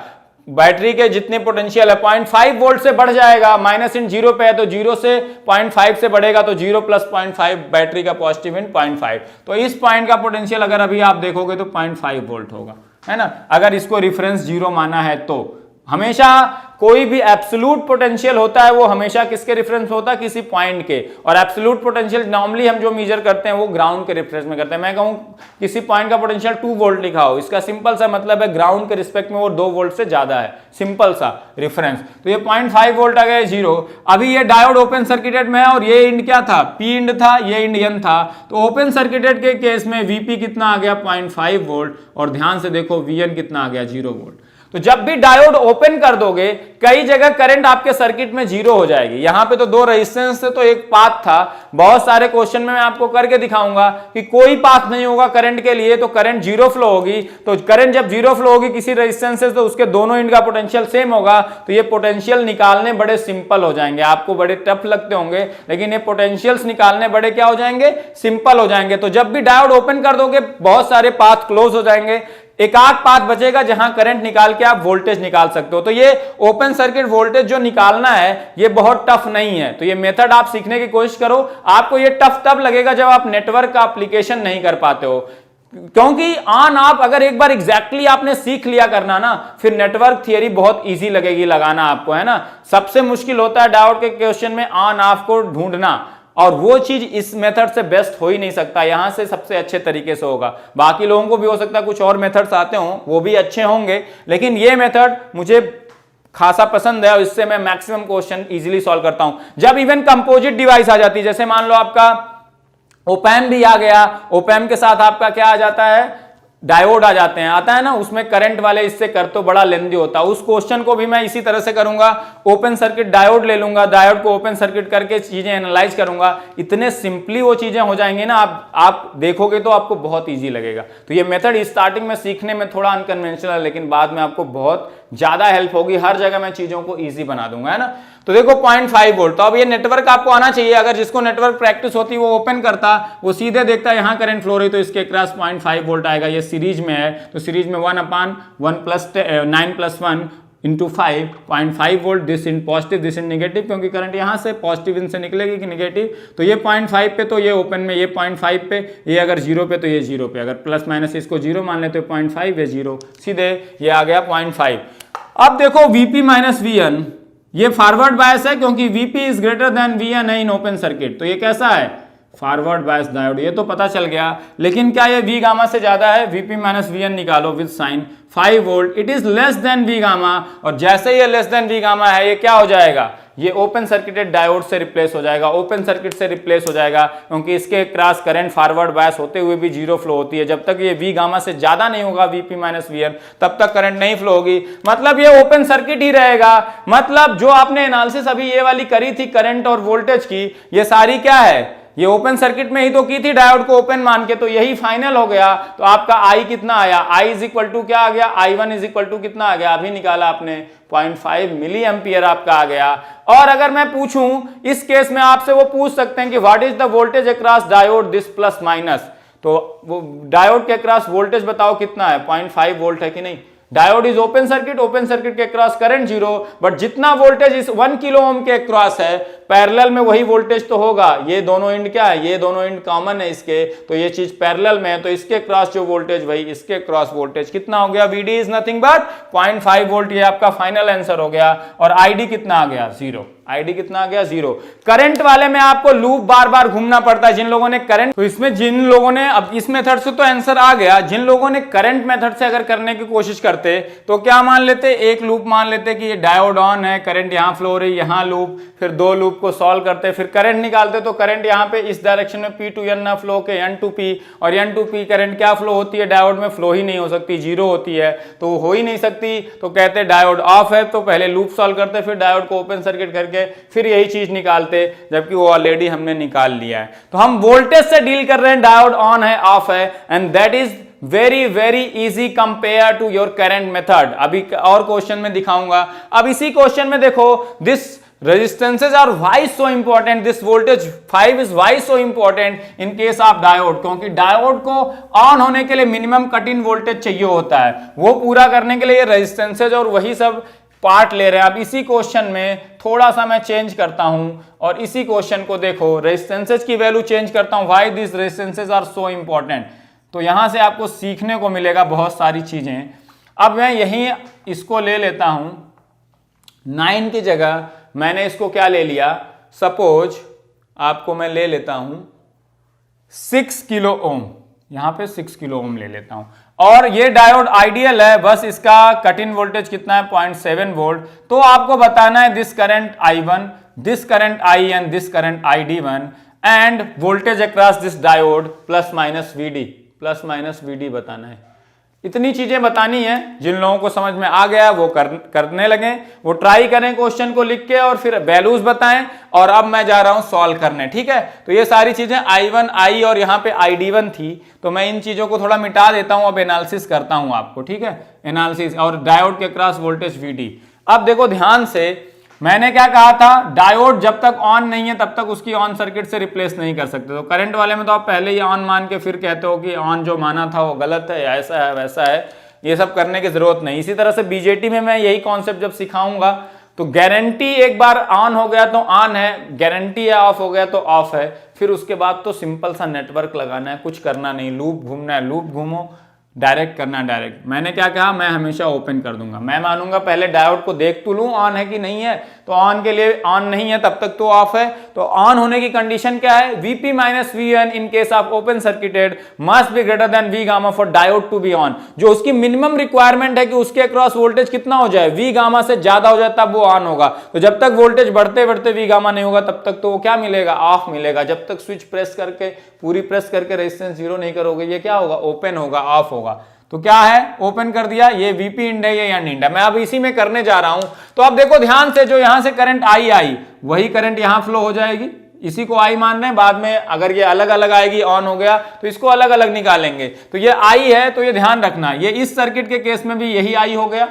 बैटरी के जितने पोटेंशियल है 0.5 वोल्ट से बढ़ जाएगा। माइनस इन 0 पे है तो 0 से 0.5 से बढ़ेगा, तो 0 + 0.5 बैटरी का पॉजिटिव इन 0.5। तो इस पॉइंट का पोटेंशियल अगर अभी आप देखोगे तो 0.5 वोल्ट होगा, है ना। अगर इसको रिफरेंस 0 माना है तो हमेशा कोई भी एब्सोल्यूट पोटेंशियल होता है वो हमेशा किसके रेफरेंस होता है, किसी पॉइंट के। और एब्सोल्यूट पोटेंशियल नॉर्मली हम जो मेजर करते हैं वो ग्राउंड के रेफरेंस में करते हैं। मैं कहूं किसी पॉइंट का पोटेंशियल 2 वोल्ट लिखा हो, इसका सिंपल सा मतलब है ग्राउंड के रिस्पेक्ट में वो 2 वोल्ट से ज्यादा है, सिंपल सा रेफरेंस। तो ये 0.5 वोल्ट आ गया 0। अभी ये डायोड ओपन सर्किटेड में है, और ये इंड क्या था, पी इंड था, ये इंड एन था। तो ओपन सर्किटेड के केस में वीपी कितना आ गया 0.5 वोल्ट, और ध्यान से देखो वीएन कितना आ गया 0 वोल्ट। तो जब भी डायोड ओपन कर दोगे, कई जगह करंट आपके सर्किट में 0 हो जाएगी। यहां पे तो 2 रेजिस्टेंस थे तो एक पाथ था। बहुत सारे क्वेश्चन में मैं आपको करके दिखाऊंगा कि कोई पाथ नहीं होगा करंट के लिए, तो करंट 0 फ्लो होगी। तो करंट जब 0 फ्लो होगी किसी रेजिस्टेंस से, तो उसके दोनों इंड का पोटेंशियल सेम होगा। तो ये पोटेंशियल निकालने बड़े सिंपल हो जाएंगे। आपको बड़े टफ लगते होंगे, लेकिन ये पोटेंशियल्स निकालने बड़े क्या हो जाएंगे, सिंपल हो जाएंगे। तो जब भी डायोड ओपन कर दोगे बहुत सारे पाथ क्लोज हो जाएंगे, एक आध पाथ बचेगा जहां करंट निकाल के आप वोल्टेज निकाल सकते हो। तो ये ओपन सर्किट वोल्टेज जो निकालना है ये बहुत टफ नहीं है। तो ये मेथड आप सीखने की कोशिश करो। आपको ये टफ तब लगेगा जब आप नेटवर्क का एप्लीकेशन नहीं कर पाते हो, क्योंकि ऑन ऑफ अगर एक बार एग्जैक्टली आपने सीख लिया करना ना, फिर नेटवर्क थियरी बहुत इजी लगेगी लगाना आपको, है ना। सबसे मुश्किल होता है डायोड के क्वेश्चन में ऑन ऑफ को ढूंढना, और वो चीज इस मेथड से बेस्ट हो ही नहीं सकता। यहां से सबसे अच्छे तरीके से होगा। बाकी लोगों को भी हो सकता है कुछ और मेथड्स आते हों, वो भी अच्छे होंगे, लेकिन ये मेथड मुझे खासा पसंद है और इससे मैं मैक्सिमम क्वेश्चन इजीली सॉल्व करता हूं। जब इवन कंपोजिट डिवाइस आ जाती है, जैसे मान लो आपका ओपैम भी आ गया, ओपैम के साथ आपका क्या आ जाता है, डायोड आ जाते हैं, आता है ना, उसमें करंट वाले इससे कर तो बड़ा लेंदी होता है। उस क्वेश्चन को भी मैं इसी तरह से करूंगा। ओपन सर्किट डायोड ले लूंगा, डायोड को ओपन सर्किट करके चीजें एनालाइज करूंगा। इतने सिंपली वो चीजें हो जाएंगी ना, आप देखोगे तो आपको बहुत इजी लगेगा। तो ये मेथड स्टार्टिंग में सीखने में थोड़ा अनकन्वेंशनल है, लेकिन बाद में आपको बहुत ज्यादा हेल्प होगी। हर जगह मैं चीजों को ईजी बना दूंगा, है ना। तो देखो 0.5 वोल्ट, तो अब ये नेटवर्क आपको आना चाहिए। अगर जिसको नेटवर्क प्रैक्टिस होती वो ओपन करता, वो सीधे देखता यहां करंट फ्लो रही, तो इसके क्रॉस 0.5 वोल्ट आएगा। ये सीरीज में है, तो सीरीज में 1/1 + 9 + 1 × 5 0.5 volt, this in positive this in negative, क्योंकि करंट यहां से पॉजिटिव इन से निकलेगी कि नेगेटिव। तो ये 0.5 पे, तो ये ओपन में, ये 0.5 पे, ये अगर 0 पे तो ये 0 पे, अगर प्लस माइनस इसको 0 मान लेते 0.5 ये 0, सीधे ये आ गया 0.5। अब देखो Vp - Vn, ये फॉरवर्ड बायस है क्योंकि Vp is greater then Vn है इन ओपन सर्किट। तो ये कैसा है, फॉरवर्ड बायस डायोड, ये तो पता चल गया। लेकिन क्या ये V गामा से ज्यादा है, Vp - Vn निकालो with sign 5 volt, it is less than V gamma. और जैसे ये लेस देन V गामा है, ये क्या हो जाएगा, ये ओपन सर्किटेड डायोड से रिप्लेस हो जाएगा, ओपन सर्किट से रिप्लेस हो जाएगा, क्योंकि इसके क्रॉस करंट फॉरवर्ड बायस होते हुए भी 0 फ्लो होती है। जब तक ये V गामा से ज्यादा नहीं होगा Vp - Vn, तब तक करंट नहीं फ्लो होगी, मतलब ये ओपन सर्किट ही रहेगा। मतलब जो आपने एनालिसिस अभी ये वाली करी थी करंट और वोल्टेज की, ये सारी क्या है, ये ओपन सर्किट में ही तो की थी डायोड को ओपन मान के, तो यही फाइनल हो गया। तो आपका आई कितना आया, आई इज इक्वल टू क्या आ गया, I1 इज इक्वल टू कितना आ गया, अभी निकाला आपने 0.5 मिली एम्पियर आपका आ गया। और अगर मैं पूछूं इस केस में आपसे, वो पूछ सकते हैं कि what is the voltage across diode this plus minus, तो वो डायोड के अक्रॉस वोल्टेज बताओ कितना है, 0.5 वोल्ट है कि नहीं। डायोड इज ओपन सर्किट के अक्रॉस करंट 0, बट जितना वोल्टेज इस 1 किलो ओम के अक्रॉस है पैरेलल में वही वोल्टेज तो होगा। ये दोनों एंड क्या है, ये दोनों एंड कॉमन है इसके, तो ये चीज पैरेलल में है, तो इसके क्रॉस जो वोल्टेज वही इसके क्रॉस वोल्टेज कितना हो गया, VD is nothing but 0.5 volt. ये आपका फाइनल आंसर हो गया। और ID कितना आ गया, 0। ID कितना आ गया, 0। करंट वाले में आपको लूप बार बार घूमना पड़ता है। जिन लोगों ने करंट, तो इसमें जिन लोगों ने, अब इस मेथड से तो आंसर आ गया, जिन लोगों ने करंट मेथड से अगर करने की कोशिश करते तो क्या मान लेते, एक लूप मान लेते कि ये डायोड ऑन है, करंट यहां फ्लो हो रही, यहां लूप, फिर दो लूप को सॉल्व करते, फिर करंट निकालते, तो करंट यहां पे इस डायरेक्शन में P to N ना फ्लो के N to P, और N to P करंट क्या फ्लो होती है, डायोड में फ्लो ही नहीं हो सकती, 0 होती है, तो हो ही नहीं सकती। तो कहते डायोड ऑफ है, तो पहले लूप सॉल्व करते, फिर डायोड को ओपन सर्किट करके फिर यही चीज निकालते, जबकि वो ऑलरेडी हमने निकाल लिया है। तो हम वोल्टेज से डील कर रहे हैं, डायोड ऑन है ऑफ है, and that is very easy compare to your current method. अभी और क्वेश्चन में दिखाऊंगा। अब इसी क्वेश्चन में देखो, this resistances are why so important, this voltage 5 is why so important in case of diode, क्योंकि डायोड को ऑन होने के लिए मिनिमम कट इन वोल्टेज चाहिए होता है, वो पूरा करने के लिए ये रेजिस्टेंसेज और वही सब पार्ट ले रहे हैं। अब इसी क्वेश्चन में थोड़ा सा मैं चेंज करता हूं, और इसी क्वेश्चन को देखो, रेजिस्टेंसेज की वैल्यू चेंज करता हूं, why this resistances are so important. तो यहां से आपको सीखने को मिलेगा बहुत सारी चीजें। अब मैं यहीं इसको ले लेता हूं, 9 की जगह मैंने इसको क्या ले लिया, सपोज आपको मैं ले लेता हूं 6 किलो ओम, यहां पे 6 किलो ओम ले लेता हूं, और ये डायोड आइडियल है, बस इसका कट इन वोल्टेज कितना है, 0.7 वोल्ट। तो आपको बताना है this current I1, this current I and this current ID1, end voltage across this diode plus minus VD बताना है। इतनी चीजें बतानी है। जिन लोगों को समझ में आ गया वो करने लगे, वो ट्राई करें क्वेश्चन को लिख के और फिर वैल्यूज बताएं। और अब मैं जा रहा हूं सॉल्व करने, ठीक है। तो ये सारी चीजें I1 I और यहाँ पे ID1 थी, तो मैं इन चीजों को थोड़ा मिटा देता हूं, अब एनालिसिस करता हूं आपको, ठीक है, एनालिसिस। और डायोड के क्रॉस वोल्टेज VD। अब देखो ध्यान से, मैंने क्या कहा था, डायोड जब तक ऑन नहीं है तब तक उसकी ऑन सर्किट से रिप्लेस नहीं कर सकते। तो करंट वाले में तो आप पहले ही ऑन मान के फिर कहते हो कि ऑन जो माना था वो गलत है, ऐसा है वैसा है, ये सब करने की जरूरत नहीं। इसी तरह से बीजेटी में मैं यही कॉन्सेप्ट जब सिखाऊंगा, तो गारंटी एक बार ऑन हो गया तो ऑन है, गारंटी है ऑफ हो गया तो ऑफ है, फिर उसके बाद तो सिंपल सा नेटवर्क लगाना है, कुछ करना नहीं, लूप घूमना है, लूप घूमो, डायरेक्ट करना डायरेक्ट। मैंने क्या कहा, मैं हमेशा ओपन कर दूंगा, मैं मानूंगा पहले डायोड को देख तो लूं ऑन है कि नहीं है, तो ऑन के लिए ऑन नहीं है तब तक तो ऑफ है। तो ऑन होने की कंडीशन क्या है, Vp minus Vn in case of open circuited must be greater than V gamma for diode to be on. जो उसकी मिनिमम रिक्वायरमेंट है कि उसके अक्रॉस वोल्टेज कितना हो जाए, V गामा से ज्यादा हो जाए तब वो ऑन होगा। तो जब तक वोल्टेज बढ़ते बढ़ते V गामा नहीं होगा तब तक तो वो क्या मिलेगा, ऑफ मिलेगा। जब तक स्विच प्रेस करके पूरी प्रेस करके रेजिस्टेंस 0 नहीं करोगे, ये क्या होगा, ओपन होगा, ऑफ होगा। तो क्या है, ओपन कर दिया, ये Vp इंड है, ये N इंड है। मैं अब इसी में करने जा रहा हूं। तो अब देखो ध्यान से, जो यहां से करंट आई वही करंट यहां फ्लो हो जाएगी, इसी को I मान रहे हैं। बाद में अगर ये अलग अलग आएगी, ऑन हो गया तो इसको अलग अलग निकालेंगे। तो ये I है, तो ये ध्यान रखना, ये इस सर्किट के केस में भी यही I हो गया।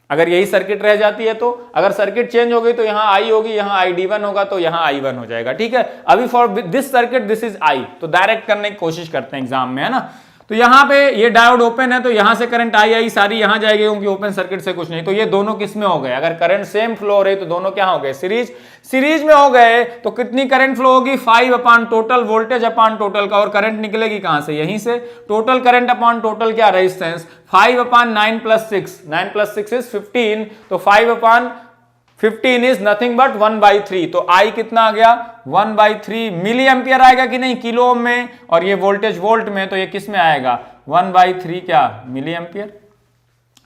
अगर यही सर्किट रह जाती है, तो अगर सर्किट चेंज हो गई तो यहाँ I होगी, यहाँ ID1 होगा, तो यहाँ I1 हो जाएगा, ठीक है। अभी for this circuit this is I, तो डायरेक्ट करने की कोशिश करते हैं एग्जाम में, है ना। तो यहाँ पे ये डायोड ओपन है, तो यहाँ से करंट आई सारी यहाँ जाएगी, क्योंकि ओपन सर्किट से कुछ नहीं। तो ये दोनों किस में हो गए, अगर करंट सेम फ्लो हो रही तो दोनों क्या हो गए, सीरीज में हो गए। तो कितनी करंट फ्लो होगी, 5 upon total voltage upon total का, और करंट निकलेगी कहां से, यहीं से। टोटल करंट अपॉन टोटल क्या, resistance, 5 upon 9 plus 6, 9 plus 6 is 15, तो 5 अपॉन 15 इज नथिंग बट 1/3। तो I कितना आ गया, 1/3 मिली एम्पियर आएगा कि नहीं, किलो ओम में, और ये वोल्टेज वोल्ट में, तो ये किस में आएगा, 1/3 क्या, मिली एम्पियर।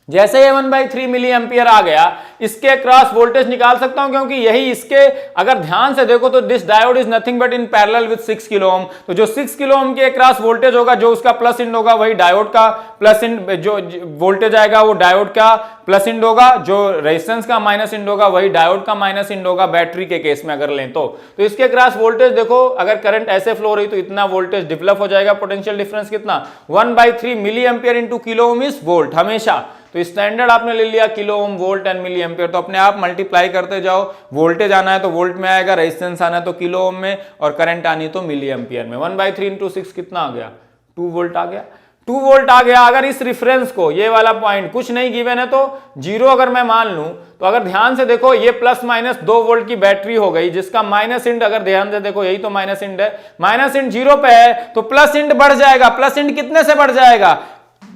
जैसे ये 1/3 मिली एम्पियर आ गया, इसके क्रॉस वोल्टेज निकाल सकता हूं, क्योंकि यही इसके, अगर ध्यान से देखो तो this diode is nothing but in parallel with 6 kilo ohm. तो जो 6 किलो ओम के क्रॉस वोल्टेज होगा, जो उसका प्लस इंड होगा, वही डायोड का प्लस इंड, जो वोल्टेज आएगा वो डायोड का प्लस इंड होगा, जो रेजिस्टेंस का माइनस इंड होगा वही डायोड का माइनस इंड होगा बैटरी के केस में अगर लें तो इसके क्रॉस वोल्टेज देखो, अगर करंट ऐसे फ्लो रही तो इतना वोल्टेज डेवलप हो जाएगा। पोटेंशियल डिफरेंस कितना, 1/3 milli ampere into kilo ohm is volt हमेशा। तो स्टैंडर्ड आपने ले लिया kilo ohm, volt and milli ampere, तो अपने आप मल्टीप्लाई करते जाओ। वोल्टेज आना है तो वोल्ट में आएगा, रेजिस्टेंस आना है तो किलो ओम में, और करंट आनी तो मिली एम्पियर में। 1/3 इंटू 6 कितना आ गया, 2 वोल्ट आ गया। 2 वोल्ट आ गया। अगर इस रिफरेंस को, ये वाला पॉइंट कुछ नहीं गिवन है तो 0 अगर मैं मान लूं, तो अगर ध्यान से देखो ये प्लस माइनस 2 वोल्ट की बैटरी हो गई, जिसका माइनस इंड, अगर ध्यान से देखो यही तो माइनस इंड है, माइनस इंड 0 पे है तो प्लस इंड बढ़ जाएगा। प्लस इंड कितने से बढ़ जाएगा,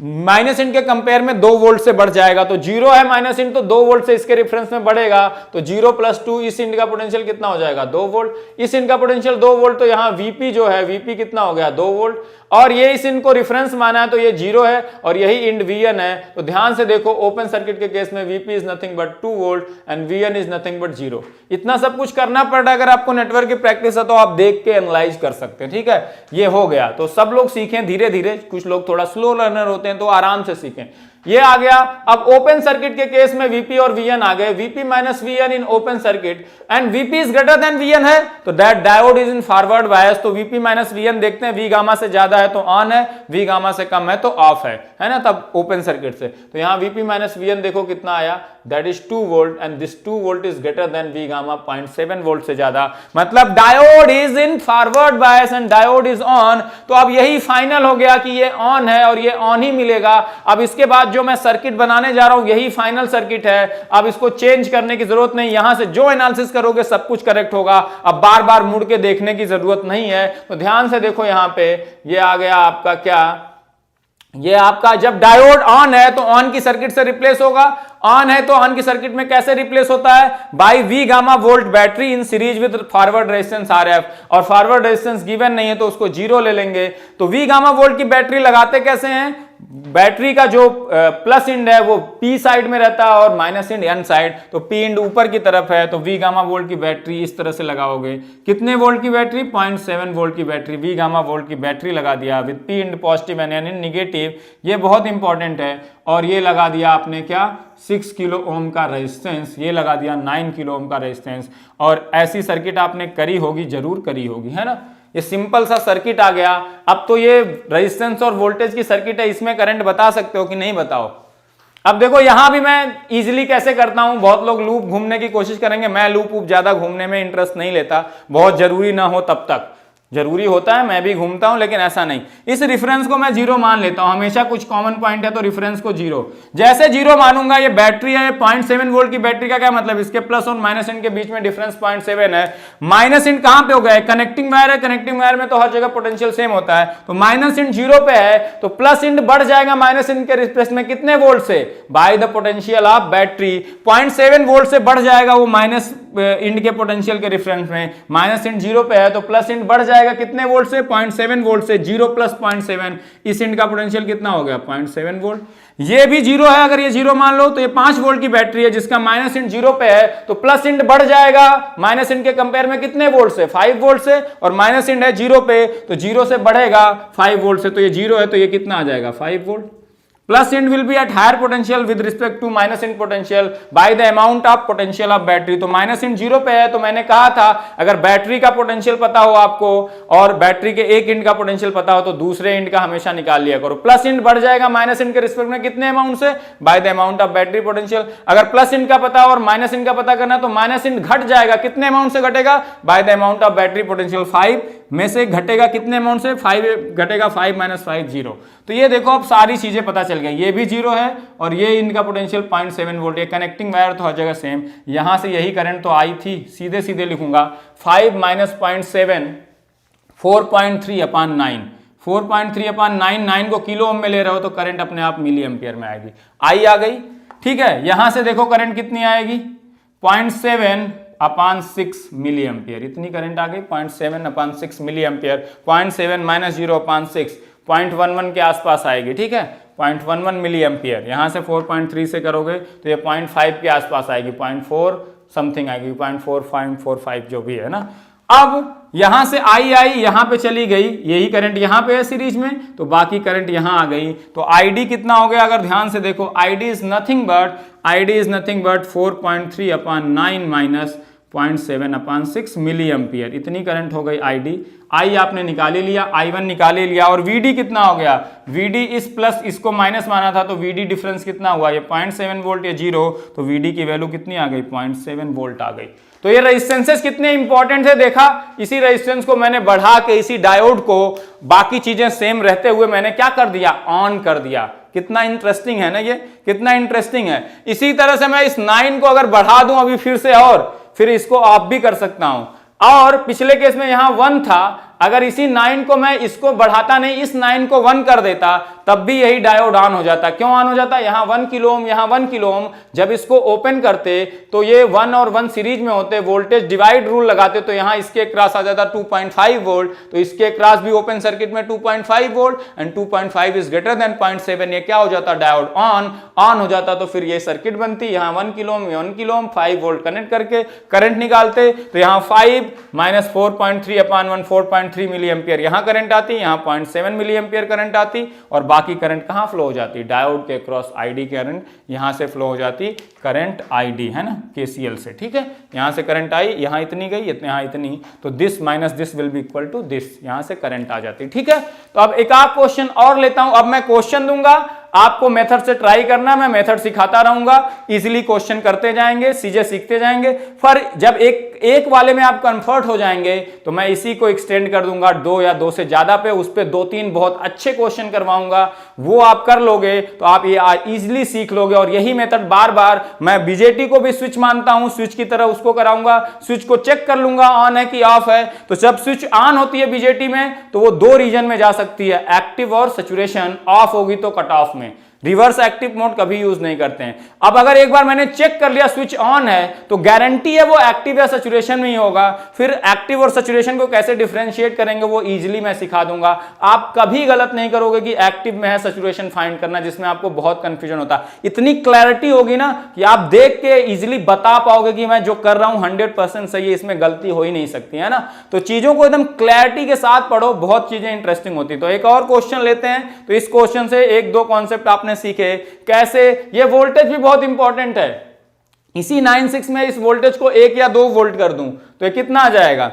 माइनस इंड के कंपेयर में 2 वोल्ट से बढ़ जाएगा। तो 0 है माइनस इंड, तो 2 वोल्ट से इसके रेफरेंस में बढ़ेगा, तो 0 + 2, इस इंड का पोटेंशियल कितना हो जाएगा, 2 वोल्ट। इस इंड का पोटेंशियल 2 वोल्ट, तो यहां वीपी जो है, वीपी कितना हो गया, 2 वोल्ट। और ये इस इंड को रेफरेंस माना है तो ये 0 है, और यही इंड वीएन है। तो ध्यान से देखो, ओपन सर्किट के केस में VP is nothing but 2 volt and VN is nothing but 0। इतना सब कुछ करना पड़ता है। अगर आपको नेटवर्क की प्रैक्टिस है तो आप देख के एनालाइज कर सकते हैं, ठीक है। ये हो गया, तो सब लोग सीखें धीरे धीरे, कुछ लोग थोड़ा स्लो लर्नर होते हैं तो आराम से सीखें। ये आ गया। अब ओपन सर्किट के केस में वीपी और वीएन आ गए। VP minus VN in open circuit and VP is greater than VN है, तो that diode is in forward bias. तो वीपी माइनस वीएन देखते हैं, वी गामा से ज्यादा है तो ऑन है, वी गामा से कम है तो ऑफ है ना, तब ओपन सर्किट से। तो यहां वीपी माइनस वीएन देखो कितना आया, that is 2 volt and this 2 volt is greater than V gamma 0.7 volt से ज्यादा, मतलब diode is in forward bias and diode is on. तो अब यही फाइनल हो गया कि ये ऑन है और ये ऑन ही मिलेगा। अब इसके बाद जो मैं सर्किट बनाने जा रहा हूं यही फाइनल सर्किट है। अब इसको चेंज करने की जरूरत नहीं, यहां से जो एनालिसिस करोगे सब कुछ करेक्ट होगा। अब बार बार मुड़ के देखने की जरूरत नहीं है। तो ध्यान से देखो, यहां पे ये आ गया आपका क्या, ये आपका जब डायोड ऑन है तो ऑन की सर्किट से रिप्लेस होगा। ऑन है तो ऑन की सर्किट में कैसे रिप्लेस होता है, by V gamma volt battery in series with forward resistance RF. और फॉरवर्ड रेजिस्टेंस गिवन नहीं है तो उसको 0 ले लेंगे। तो वी गामा वोल्ट की बैटरी लगाते कैसे हैं, बैटरी का जो प्लस इंड है वो पी साइड में रहता है और माइनस इंड एन साइड। तो पी इंड ऊपर की तरफ है, तो वी गामा वोल्ट की बैटरी इस तरह से लगाओगे। कितने वोल्ट की बैटरी, 0.7 वोल्ट की बैटरी, वी गामा वोल्ट की बैटरी लगा दिया with P end positive and N end negative. ये बहुत इंपॉर्टेंट है। और ये लगा दिया आपने क्या, 6 किलो ओम का रेजिस्टेंस, ये लगा दिया 9 किलो ओम का रेजिस्टेंस। और ऐसी सर्किट आपने करी होगी, जरूर करी होगी, है ना। ये सिंपल सा सर्किट आ गया। अब तो ये रेजिस्टेंस और वोल्टेज की सर्किट है, इसमें करंट बता सकते हो कि नहीं बताओ। अब देखो यहां भी मैं इजीली कैसे करता हूं, बहुत लोग लूप घूमने की कोशिश करेंगे, मैं लूप ज्यादा घूमने में इंटरेस्ट नहीं लेता, बहुत जरूरी ना हो तब तक। जरूरी होता है, मैं भी घूमता हूं, लेकिन ऐसा नहीं। इस रिफरेंस को मैं 0 मान लेता हूं, हमेशा कुछ कॉमन पॉइंट है तो रिफरेंस को 0। जैसे 0 मानूंगा, ये बैटरी है 0.7 वोल्ट की बैटरी का क्या मतलब, इसके प्लस और माइनस इंड के बीच में डिफरेंस 0.7 है। माइनस इंड कहां पे हो गया, कनेक्टिंग वायर है, कनेक्टिंग वायर में तो हर जगह पोटेंशियल सेम होता है। तो माइनस इंड 0 पे है तो प्लस इंड बढ़ जाएगा माइनस इंड के रिस्पेक्ट में कितने वोल्ट से, by the potential of battery. 0.7 volt से बढ़ जाएगा वो माइनस इंड के पोटेंशियल के रेफरेंस में। माइनस इंड 0 पे है तो प्लस इंड बढ़ जाएगा कितने वोल्ट से, 0.7 वोल्ट से। 0 + 0.7, इस इंड का पोटेंशियल कितना हो गया, 0.7 वोल्ट। ये भी 0 है, अगर ये 0 मान लो तो ये 5 वोल्ट की बैटरी है जिसका माइनस इंड 0 पे है, तो प्लस इंड बढ़ जाएगा माइनस इंड के कंपेयर में कितने वोल्ट से, 5 वोल्ट से। और माइनस इंड है 0 पे तो 0 से बढ़ेगा 5 वोल्ट से, तो ये 0 है तो ये कितना आ जाएगा, 5 volt. Plus end will be at higher potential with respect to minus end potential by the amount of potential of battery। तो माइनस इंड 0 पे है, तो मैंने कहा था अगर बैटरी का पोटेंशियल पता हो आपको और बैटरी के एक इंड का पोटेंशियल पता हो तो दूसरे इंड का हमेशा निकाल लिया करो। प्लस इंड बढ़ जाएगा माइनस इंड के रिस्पेक्ट में कितने अमाउंट से, bye the amount of battery potential. अगर प्लस इंड का पता हो और माइनस इंड का पता करना तो माइनस इंड घट जाएगा, कितने अमाउंट से घटेगा, bye the amount of battery potential. 5 में से घटेगा कितने अमाउंट से, 5 घटेगा, 5 - 5 0। तो ये देखो अब सारी चीजें पता चल गई, ये भी 0 है और ये इनका पोटेंशियल 0.7 वोल्ट। ये कनेक्टिंग वायर तो हर जगह सेम, यहां से यही करंट तो आई थी, सीधे सीधे लिखूंगा 5 - 0.7 4.3/9। 4.3/9, 9 को किलो ओम में ले रहे हो तो करंट अपने आप मिली एम्पियर में आएगी। आई आ गई, ठीक है। यहां से देखो करंट कितनी आएगी, 0.7/6 मिली एम्पियर, इतनी करंट आ गई, 0.7/6 मिली एम्पियर। 0.7 - 0/6 0.11 के आसपास आएगी, ठीक है। 0.11 मिली एम्पियर। यहाँ से 4.3 से करोगे तो ये 0.5 के आसपास आएगी, 0.4 समथिंग आएगी, 0.4545 जो भी है ना। अब यहां से आई यहां पे चली गई, यही करंट यहां पे है सीरीज में, तो बाकी करंट यहां आ गई, तो आईडी कितना हो गया? अगर ध्यान से देखो, ID is nothing but 4.3 upon 9 minus 0.7 upon 6 milli ampere, इतनी करंट हो गई आईडी। आई आपने निकाल ही लिया, I1 निकाल ही लिया, और VD कितना हो गया? VD इस प्लस इसको माइनस माना था, तो VD डिफरेंस कितना हुआ? ये 0.7 वोल्ट, ये 0, तो VD की वैल्यू कितनी आ गई? 0.7 वोल्ट आ गई। तो ये रेजिस्टेंसेस कितने इंपॉर्टेंट थे देखा। इसी रेजिस्टेंस को मैंने बढ़ा के, इसी डायोड को बाकी चीजें सेम रहते हुए मैंने क्या कर दिया? ऑन कर दिया। कितना इंटरेस्टिंग है ना, ये कितना इंटरेस्टिंग है। इसी तरह से मैं इस 9 को अगर बढ़ा दूं अभी फिर से, और फिर इसको ऑफ भी कर सकता हूं। और पिछले केस में यहां 1 था, अगर इसी 9 को मैं इसको बढ़ाता नहीं, इस 9 को 1 कर देता, तब भी यही डायोड ऑन हो जाता। क्यों ऑन हो जाता? यहां 1 किलो ओम, यहां 1 किलो ओम, जब इसको ओपन करते तो ये 1 और 1 सीरीज में होते, वोल्टेज डिवाइड रूल लगाते, तो यहां इसके क्रॉस आ जाता 2.5 वोल्ट, तो इसके क्रॉस भी ओपन सर्किट में 2.5 volt, and 2.5 is greater then 0.7, ये क्या हो जाता? डायोड ऑन हो जाता। तो फिर ये सर्किट बनती, यहां 1 किलो ओम, 1 किलो ओम, 5 वोल्ट कनेक्ट करके करंट निकालते, तो यहां 5 माइनस 4.3 अपॉन 1 4.3 मिली एम्पियर यहां करंट आती, यहां 0.7 मिली एम्पियर करंट आती, और बाकी करंट कहां फ्लो हो जाती? डायोड के क्रॉस आईडी करंट यहां से फ्लो हो जाती, करंट आईडी है ना, केसीएल से। ठीक है, यहां से करंट आई, यहां इतनी गई, यहां इतनी, तो this minus this will be equal to this, यहां से करंट आ जाती। ठीक है, तो अब एक आध क्वेश्चन और लेता हूं। अब मैं क्वेश्चन दूंगा, आपको मेथड से ट्राई करना, मैं मेथड सिखाता रहूंगा, इजीली क्वेश्चन करते जाएंगे, चीजें सीखते जाएंगे। पर जब एक वाले में आप कंफर्ट हो जाएंगे तो मैं इसी को एक्सटेंड कर दूंगा 2 या 2 से ज्यादा पे, उस पे 2-3 बहुत अच्छे क्वेश्चन करवाऊंगा, वो आप कर लोगे तो आप ये इजीली सीख लोगे। और यही मेथड बार बार मैं बीजेटी को भी स्विच मानता हूं, स्विच की तरह उसको कराऊंगा, स्विच को चेक कर लूंगा ऑन है कि ऑफ है। तो जब स्विच ऑन होती है बीजेटी में तो वो 2 रीजन में जा सकती है, एक्टिव और सैचुरेशन, ऑफ होगी तो कट ऑफ में। रिवर्स एक्टिव मोड कभी यूज नहीं करते हैं। अब अगर एक बार मैंने चेक कर लिया स्विच ऑन है तो गारंटी है वो एक्टिव या सैचुरेशन में ही होगा। फिर एक्टिव और सैचुरेशन को कैसे डिफरेंशिएट करेंगे वो इजीली मैं सिखा दूंगा। आप कभी गलत नहीं करोगे कि एक्टिव में है सैचुरेशन फाइंड करना, जिसमें आपको बहुत कंफ्यूजन होता है। इतनी क्लैरिटी होगी ना कि आप देख के इजीली बता पाओगे कि मैं जो कर रहा हूं 100% सही है, इसमें गलती हो ही नहीं सकती है ना। तो चीजों को एकदम क्लैरिटी के साथ पढ़ो, बहुत चीजें इंटरेस्टिंग होती। तो एक और क्वेश्चन लेते हैं। तो इस क्वेश्चन से 1-2 कॉन्सेप्ट आपने सीखे कैसे। ये वोल्टेज भी बहुत इंपॉर्टेंट है। इसी 9-6 में इस वोल्टेज को 1 या 2 वोल्ट कर दूं तो ये कितना आ जाएगा?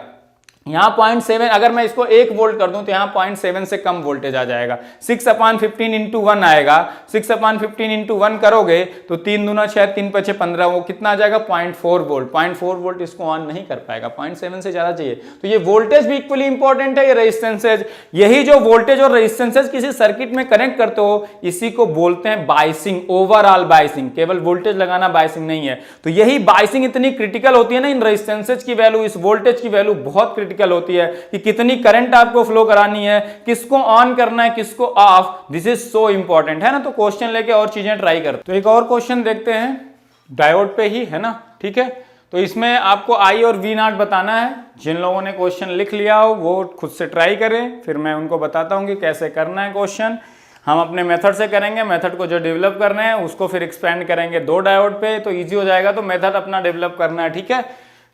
यहां 0.7, अगर मैं इसको 1 वोल्ट कर दूं तो यहां 0.7 से कम वोल्टेज आ जाएगा। 6/15 इंटू 1 आएगा। 6/15 इंटू 1 करोगे तो 3 दूना 6, 3 5 15, वो कितना आ जाएगा? 0.4 वोल्ट। 0.4 वोल्ट इसको ऑन नहीं कर पाएगा, 0.7 से ज्यादा चाहिए। तो ये वोल्टेज भी इक्वली इंपॉर्टेंट है, ये रेजिस्टेंसेज। यही जो वोल्टेज और रेजिस्टेंसेज किसी सर्किट में कनेक्ट करते हो इसी को बोलते हैं बायसिंग, ओवरऑल बायसिंग। केवल वोल्टेज लगाना बायसिंग नहीं है। तो यही बायसिंग इतनी क्रिटिकल होती है ना, इन रेजिस्टेंसेज की वैल्यू, इस वोल्टेज की वैल्यू बहुत क्रिटिकल होती है कि कितनी करंट आपको फ्लो करानी है, किसको ऑन करना है, किसको of. This is so important है ना। तो क्वेश्चन लेके और चीजें ट्राई करते। तो एक और क्वेश्चन देखते हैं डायोड पे ही है ना। ठीक है, तो इसमें आपको आई और वी नॉट बताना है। जिन लोगों ने क्वेश्चन लिख लिया हो वो खुद से ट्राई करें, फिर मैं उनको बताता हूं कि कैसे करना है क्वेश्चन। हम अपने मेथड से करेंगे, मेथड को जो डेवलप करना है उसको फिर एक्सपेंड करेंगे 2 डायोड पे, तो इजी हो जाएगा। तो मेथड अपना डेवलप करना है। ठीक है,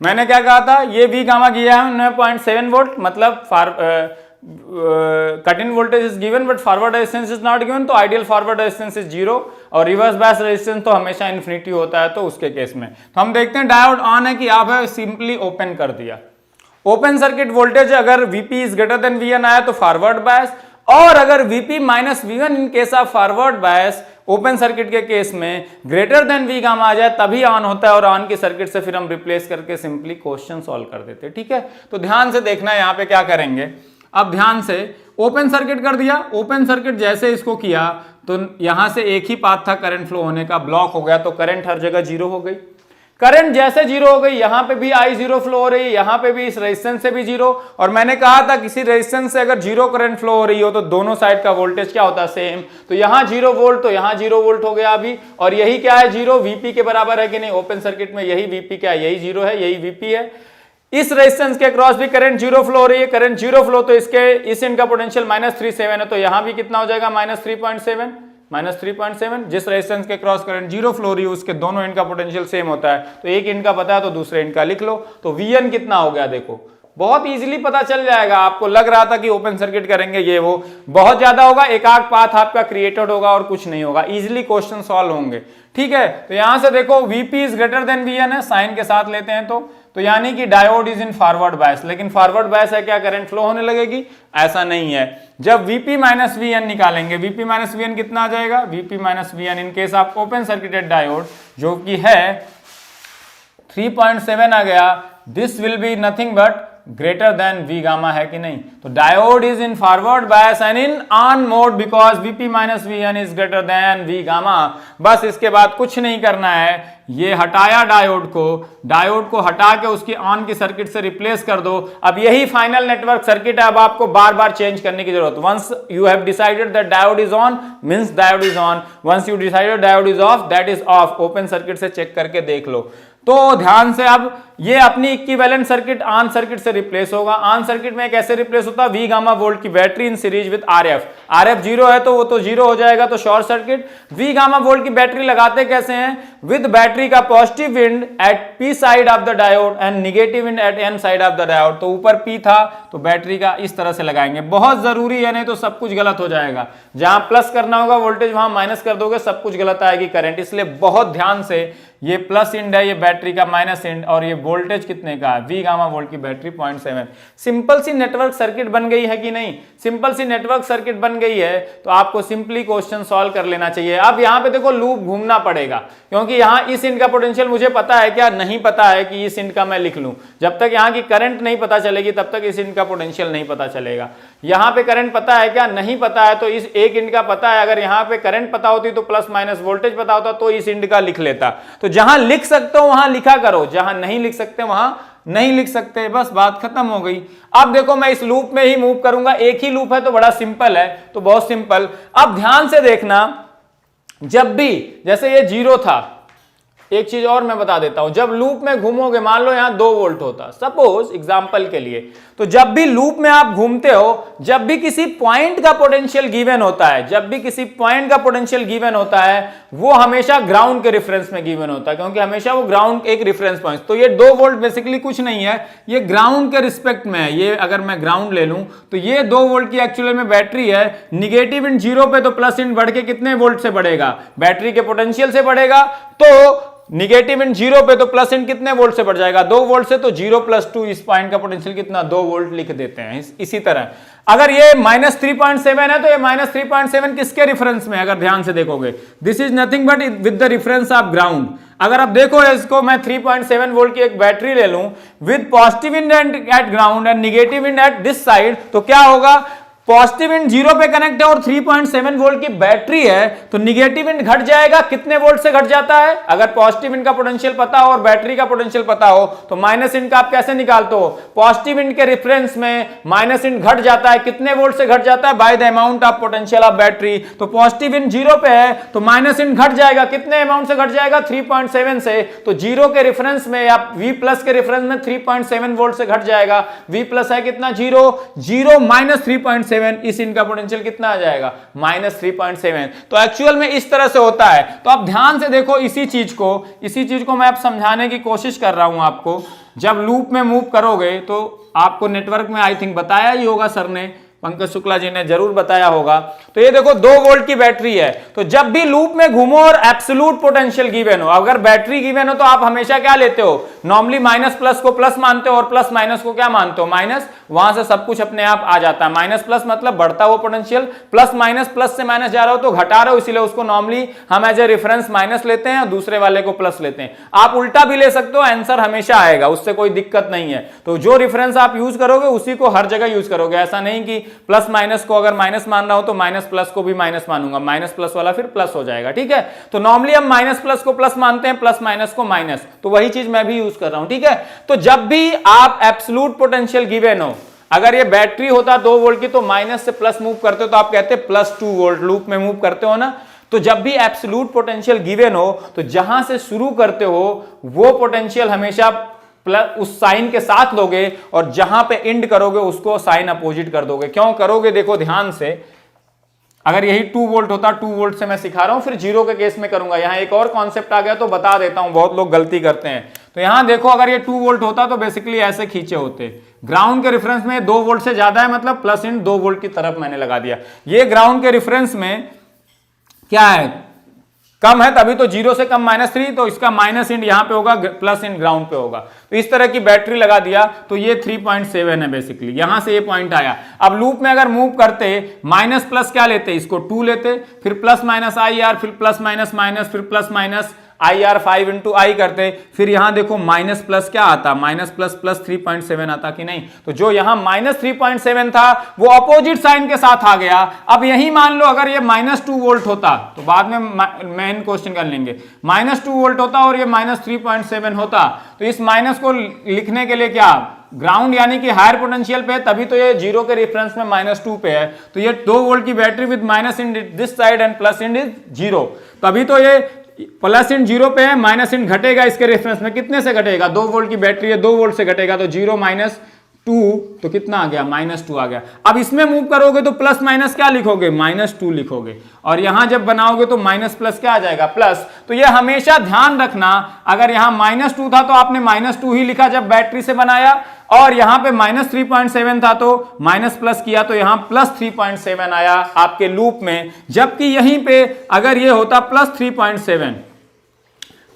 मैंने क्या कहा था, ये V गामा किया है 9.7 वोल्ट, मतलब cut in voltage is given but forward resistance is not given, तो आइडियल फॉरवर्ड रेजिस्टेंस इज 0 और रिवर्स बायस रेजिस्टेंस तो हमेशा इन्फिनिटी होता है। तो उसके केस में तो हम देखते हैं डायोड ऑन है कि आप है, सिंपली ओपन कर दिया। ओपन सर्किट वोल्टेज अगर Vp is greater then Vn आया तो फॉरवर्ड बायस, और अगर Vp minus V1 in case of forward bias open circuit के केस में ग्रेटर देन V गामा आ जाए तभी ऑन होता है। और ऑन की सर्किट से फिर हम रिप्लेस करके सिंपली क्वेश्चन सॉल्व कर देते हैं। ठीक है, तो ध्यान से देखना है यहाँ पे क्या करेंगे। अब ध्यान से ओपन सर्किट कर दिया। ओपन सर्किट जैसे इसको किया तो यहां से एक ही पाथ था करंट फ्लो होने का, ब्लॉक हो गया, तो करंट हर जगह 0 हो गई। करंट जैसे 0 हो गई, यहां पे भी I0 फ्लो हो रही है, यहां पे भी इस रेजिस्टेंस से भी 0। और मैंने कहा था किसी रेजिस्टेंस से अगर 0 करंट फ्लो हो रही हो तो दोनों साइड का वोल्टेज क्या होता है? सेम। तो यहां 0 वोल्ट, तो यहां 0 वोल्ट हो गया अभी। और यही क्या है? 0 Vp के बराबर है कि नहीं? ओपन सर्किट में यही Vp क्या है? यही 0 है, यही Vp है। इस रेजिस्टेंस के क्रॉस भी करंट 0 फ्लो हो रही है, करंट 0 फ्लो, तो इसके इस एंड का पोटेंशियल -3.7 है, तो यहां भी कितना हो जाएगा? -3.7। -3.7। जिस रेजिस्टेंस के क्रॉस करंट 0 फ्लो रही है उसके दोनों एंड का पोटेंशियल सेम होता है, तो एक एंड का पता है तो दूसरे एंड का लिख लो। तो Vn कितना हो गया देखो, बहुत इजीली पता चल जाएगा। आपको लग रहा था कि ओपन सर्किट करेंगे ये वो, बहुत ज्यादा होगा, एक आध पाथ आपका क्रिएटेड होगा और कुछ नहीं होगा, इजीली क्वेश्चन सॉल्व होंगे। ठीक है, तो यहां से देखो Vp is greater then Vn है, साइन के साथ लेते हैं तो यानी कि डायोड इज इन फॉरवर्ड बायस। लेकिन फॉरवर्ड बायस है, क्या करंट फ्लो होने लगेगी? ऐसा नहीं है। जब Vp माइनस Vn निकालेंगे, Vp माइनस Vn कितना आ जाएगा? Vp minus Vn in case of open circuited diode जो कि है 3.7 आ गया, this will be nothing but greater than V gamma, है कि नहीं? तो diode is in forward bias and in on mode because Vp minus Vn is greater then V gamma. बस इसके बाद कुछ नहीं करना है, ये हटाया डायोड को हटा के उसकी ऑन की सर्किट से रिप्लेस कर दो। अब यही फाइनल नेटवर्क सर्किट है, अब आपको बार बार चेंज करने की जरूरत। Once you have decided that diode is on means diode is on, once you decided diode is off that is off. Open circuit से चेक करके देख लो। तो ध्यान से, अब ये अपनी इक्विवेलेंट सर्किट ऑन सर्किट से रिप्लेस होगा। ऑन सर्किट में कैसे रिप्लेस होता है? V गामा वोल्ट की battery in series with RF 0 है तो वो तो 0 हो जाएगा, तो short circuit. V gamma volt की बैटरी लगाते कैसे हैं? विद बैटरी का positive wind eight P side of the diode and negative wind eight N side of the diode. तो ऊपर P था तो बैटरी का इस तरह से लगाएंगे, बहुत जरूरी है, नहीं तो सब कुछ गलत हो जाएगा। जहां प्लस करना होगा वोल्टेज वहां माइनस कर दोगे, सब कुछ गलत आएगी करंट। इसलिए बहुत ध्यान से, ये प्लस एंड है, ये बैटरी का माइनस एंड, और ये वोल्टेज कितने का है? V गामा वोल्ट की बैटरी 0.7। सिंपल सी नेटवर्क सर्किट बन गई है कि नहीं? सिंपल सी नेटवर्क सर्किट बन गई है तो आपको सिंपली क्वेश्चन सॉल्व कर लेना चाहिए। अब यहां पे देखो लूप घूमना पड़ेगा, क्योंकि यहां इस इंड का पोटेंशियल मुझे पता है क्या? नहीं पता है कि इस इंड का मैं लिख लूं। जब तक यहां की करंट नहीं पता चलेगी तब तक इस इंड का पोटेंशियल नहीं पता चलेगा। यहां पे करंट पता है क्या? नहीं पता है, तो इस एक इंड का पता है। अगर यहां पे करंट पता होती तो प्लस माइनस वोल्टेज पता होता तो इस इंड का लिख लेता। तो जहां लिख सकते हो वहां लिखा करो, जहां नहीं लिख सकते वहां नहीं लिख सकते, बस बात खत्म हो गई। अब देखो मैं इस लूप में ही मूव करूंगा, एक ही लूप है तो बड़ा सिंपल है, तो बहुत सिंपल। अब ध्यान से देखना, जब भी जैसे ये 0 था, एक चीज और मैं बता देता हूं, जब लूप में घूमोगे, मान लो यहां 2 वोल्ट होता सपोज एग्जांपल के लिए, तो जब भी लूप में आप घूमते हो, जब भी किसी पॉइंट का पोटेंशियल गिवन होता है, जब भी किसी पॉइंट का पोटेंशियल गिवन होता है, वो हमेशा ग्राउंड के रेफरेंस में गिवन होता है, क्योंकि हमेशा वो ग्राउंड एक रेफरेंस पॉइंट। तो ये 2 वोल्ट बेसिकली कुछ नहीं है, ये ग्राउंड के रिस्पेक्ट में है। ये अगर मैं ग्राउंड ले लूं तो ये 2 वोल्ट की एक्चुअली में बैटरी है। निगेटिव इन 0 पे तो प्लस इन बढ़ के कितने वोल्ट से बढ़ेगा? बैटरी के पोटेंशियल से बढ़ेगा। तो निगेटिव इन 0 पे तो प्लस इन कितने वोल्ट से बढ़ जाएगा? 2 वोल्ट से। तो 0 + 2, इस पॉइंट का पोटेंशियल कितना? 2 वोल्ट लिख देते हैं। इसी तरह अगर ये -3.7 है तो ये -3.7 किसके रेफरेंस में? अगर ध्यान से देखोगे, this is nothing but with the reference of ground. अगर आप देखो इसको, मैं 3.7 वोल्ट की एक बैटरी ले लूं with positive in eight ground and negative in at this side, तो क्या होगा? पॉजिटिव इंड 0 पे कनेक्ट है और 3.7 वोल्ट की बैटरी है, तो निगेटिव इंड घट जाएगा। कितने वोल्ट से घट जाता है? अगर पॉजिटिव इंड का पोटेंशियल पता हो और बैटरी का पोटेंशियल पता हो तो माइनस इंड का आप कैसे निकालते हो? पॉजिटिव इंड के रेफरेंस में माइनस इंड घट जाता है। कितने वोल्ट से घट जाता है? Bye the amount of potential of battery. तो पॉजिटिव इंड 0 पे है तो माइनस इंड घट जाएगा। कितने अमाउंट से घट जाएगा? 3.7 से। तो 0 के रेफरेंस में या V+ के रेफरेंस में 3.7 वोल्ट से घट जाएगा। V+ है कितना? 0 - 3.7, इस इनका पोटेंशियल कितना आ जाएगा? -3.7। तो एक्चुअल में इस तरह से होता है। तो आप ध्यान से देखो इसी चीज को मैं अब समझाने की कोशिश कर रहा हूं आपको। जब लूप में मूव करोगे तो आपको नेटवर्क में आई थिंक बताया ही होगा सर ने, पंकज शुक्ला जी ने जरूर बताया होगा। तो ये देखो 2 वोल्ट की बैटरी है, तो जब भी लूप में घूमो और एब्सोल्यूट पोटेंशियल गिवन हो, अगर बैटरी गिवन हो तो आप हमेशा क्या लेते हो? नॉर्मली माइनस प्लस को प्लस मानते हो और प्लस माइनस को क्या मानते हो? माइनस। वहां से सब कुछ अपने आप आ जाता है। माइनस प्लस मतलब बढ़ता हुआ पोटेंशियल, प्लस माइनस, प्लस से माइनस जा रहा हो तो घटा रहे हो, इसीलिए उसको नॉर्मली हम एज ए रेफरेंस माइनस लेते हैं और दूसरे वाले को प्लस लेते हैं। आप उल्टा भी ले सकते हो, आंसर हमेशा आएगा, उससे कोई दिक्कत नहीं है। तो जो रेफरेंस आप यूज करोगे उसी को हर जगह यूज करोगे। ऐसा नहीं कि प्लस माइनस को अगर माइनस मान रहा हो तो माइनस प्लस को भी माइनस मानूंगा, माइनस प्लस वाला फिर प्लस हो जाएगा। ठीक है, तो नॉर्मली हम माइनस प्लस को प्लस मानते हैं, प्लस माइनस को माइनस, तो वही चीज मैं भी यूज कर रहा हूं। ठीक है, तो जब भी आप एब्सोल्यूट पोटेंशियल गिवन हो, अगर ये बैटरी होता 2 वोल्ट की तो माइनस से प्लस मूव करते हो तो आप कहते हैं +2 वोल्ट लूप में मूव करते हो ना। तो जब भी एब्सोल्यूट पोटेंशियल गिवन हो तो जहां से शुरू करते हो वो पोटेंशियल हमेशा प्लस उस साइन के साथ लोगे और जहां पे एंड करोगे उसको साइन अपोजिट कर दोगे। क्यों करोगे? देखो ध्यान से, अगर यही 2 वोल्ट होता, 2 वोल्ट से मैं सिखा रहा हूं, फिर 0 के केस में करूंगा। यहां एक और कॉन्सेप्ट आ गया तो बता देता हूं, बहुत लोग गलती करते हैं। तो यहां देखो, अगर ये 2 वोल्ट होता तो बेसिकली ऐसे खींचे होते। ग्राउंड के रेफरेंस में 2 वोल्ट से ज्यादा है, मतलब प्लस इन 2 वोल्ट की तरफ मैंने लगा दिया। ये ग्राउंड के रेफरेंस में क्या है, कम है, तभी तो 0 से कम -3, तो इसका माइनस इंड यहां पे होगा, प्लस इंड ग्राउंड पे होगा। तो इस तरह की बैटरी लगा दिया, तो ये 3.7 है बेसिकली, यहां से ये पॉइंट आया। अब लूप में अगर मूव करते, माइनस प्लस क्या लेते, इसको 2 लेते, फिर प्लस माइनस IR, फिर प्लस माइनस माइनस, फिर प्लस माइनस IR 5 इंटू आई करते, फिर यहां देखो माइनस प्लस क्या आता, माइनस प्लस प्लस 3.7 आता कि नहीं। तो जो यहां माइनस 3.7 था वो अपोजिट साइन के साथ आ गया। अब यही मान लो अगर ये -2 वोल्ट होता, तो बाद में मेन क्वेश्चन कर लेंगे, -2 वोल्ट होता और ये -3.7 होता, तो इस माइनस को लिखने के लिए क्या, ग्राउंड यानी कि हायर पोटेंशियल पे है, तभी तो ये 0 के रेफरेंस में -2 पे है। तो ये 2 वोल्ट की battery with minus in this side and plus in is 0, तभी तो ये प्लस इन 0 पे है, माइनस इन घटेगा इसके रेफरेंस में, कितने से घटेगा, 2 वोल्ट की बैटरी है, 2 वोल्ट से घटेगा, तो 0 माइनस 2, तो कितना आ गया, -2 आ गया। अब इसमें मूव करोगे तो प्लस माइनस क्या लिखोगे, -2 लिखोगे, और यहां जब बनाओगे तो माइनस प्लस क्या आ जाएगा, प्लस। तो ये हमेशा ध्यान रखना, अगर यहां -2 था तो आपने -2 ही लिखा जब बैटरी से बनाया, और यहां पे -3.7 था तो माइनस प्लस किया, तो यहां +3.7 आया आपके लूप में। जबकि यहीं पे अगर ये होता +3.7,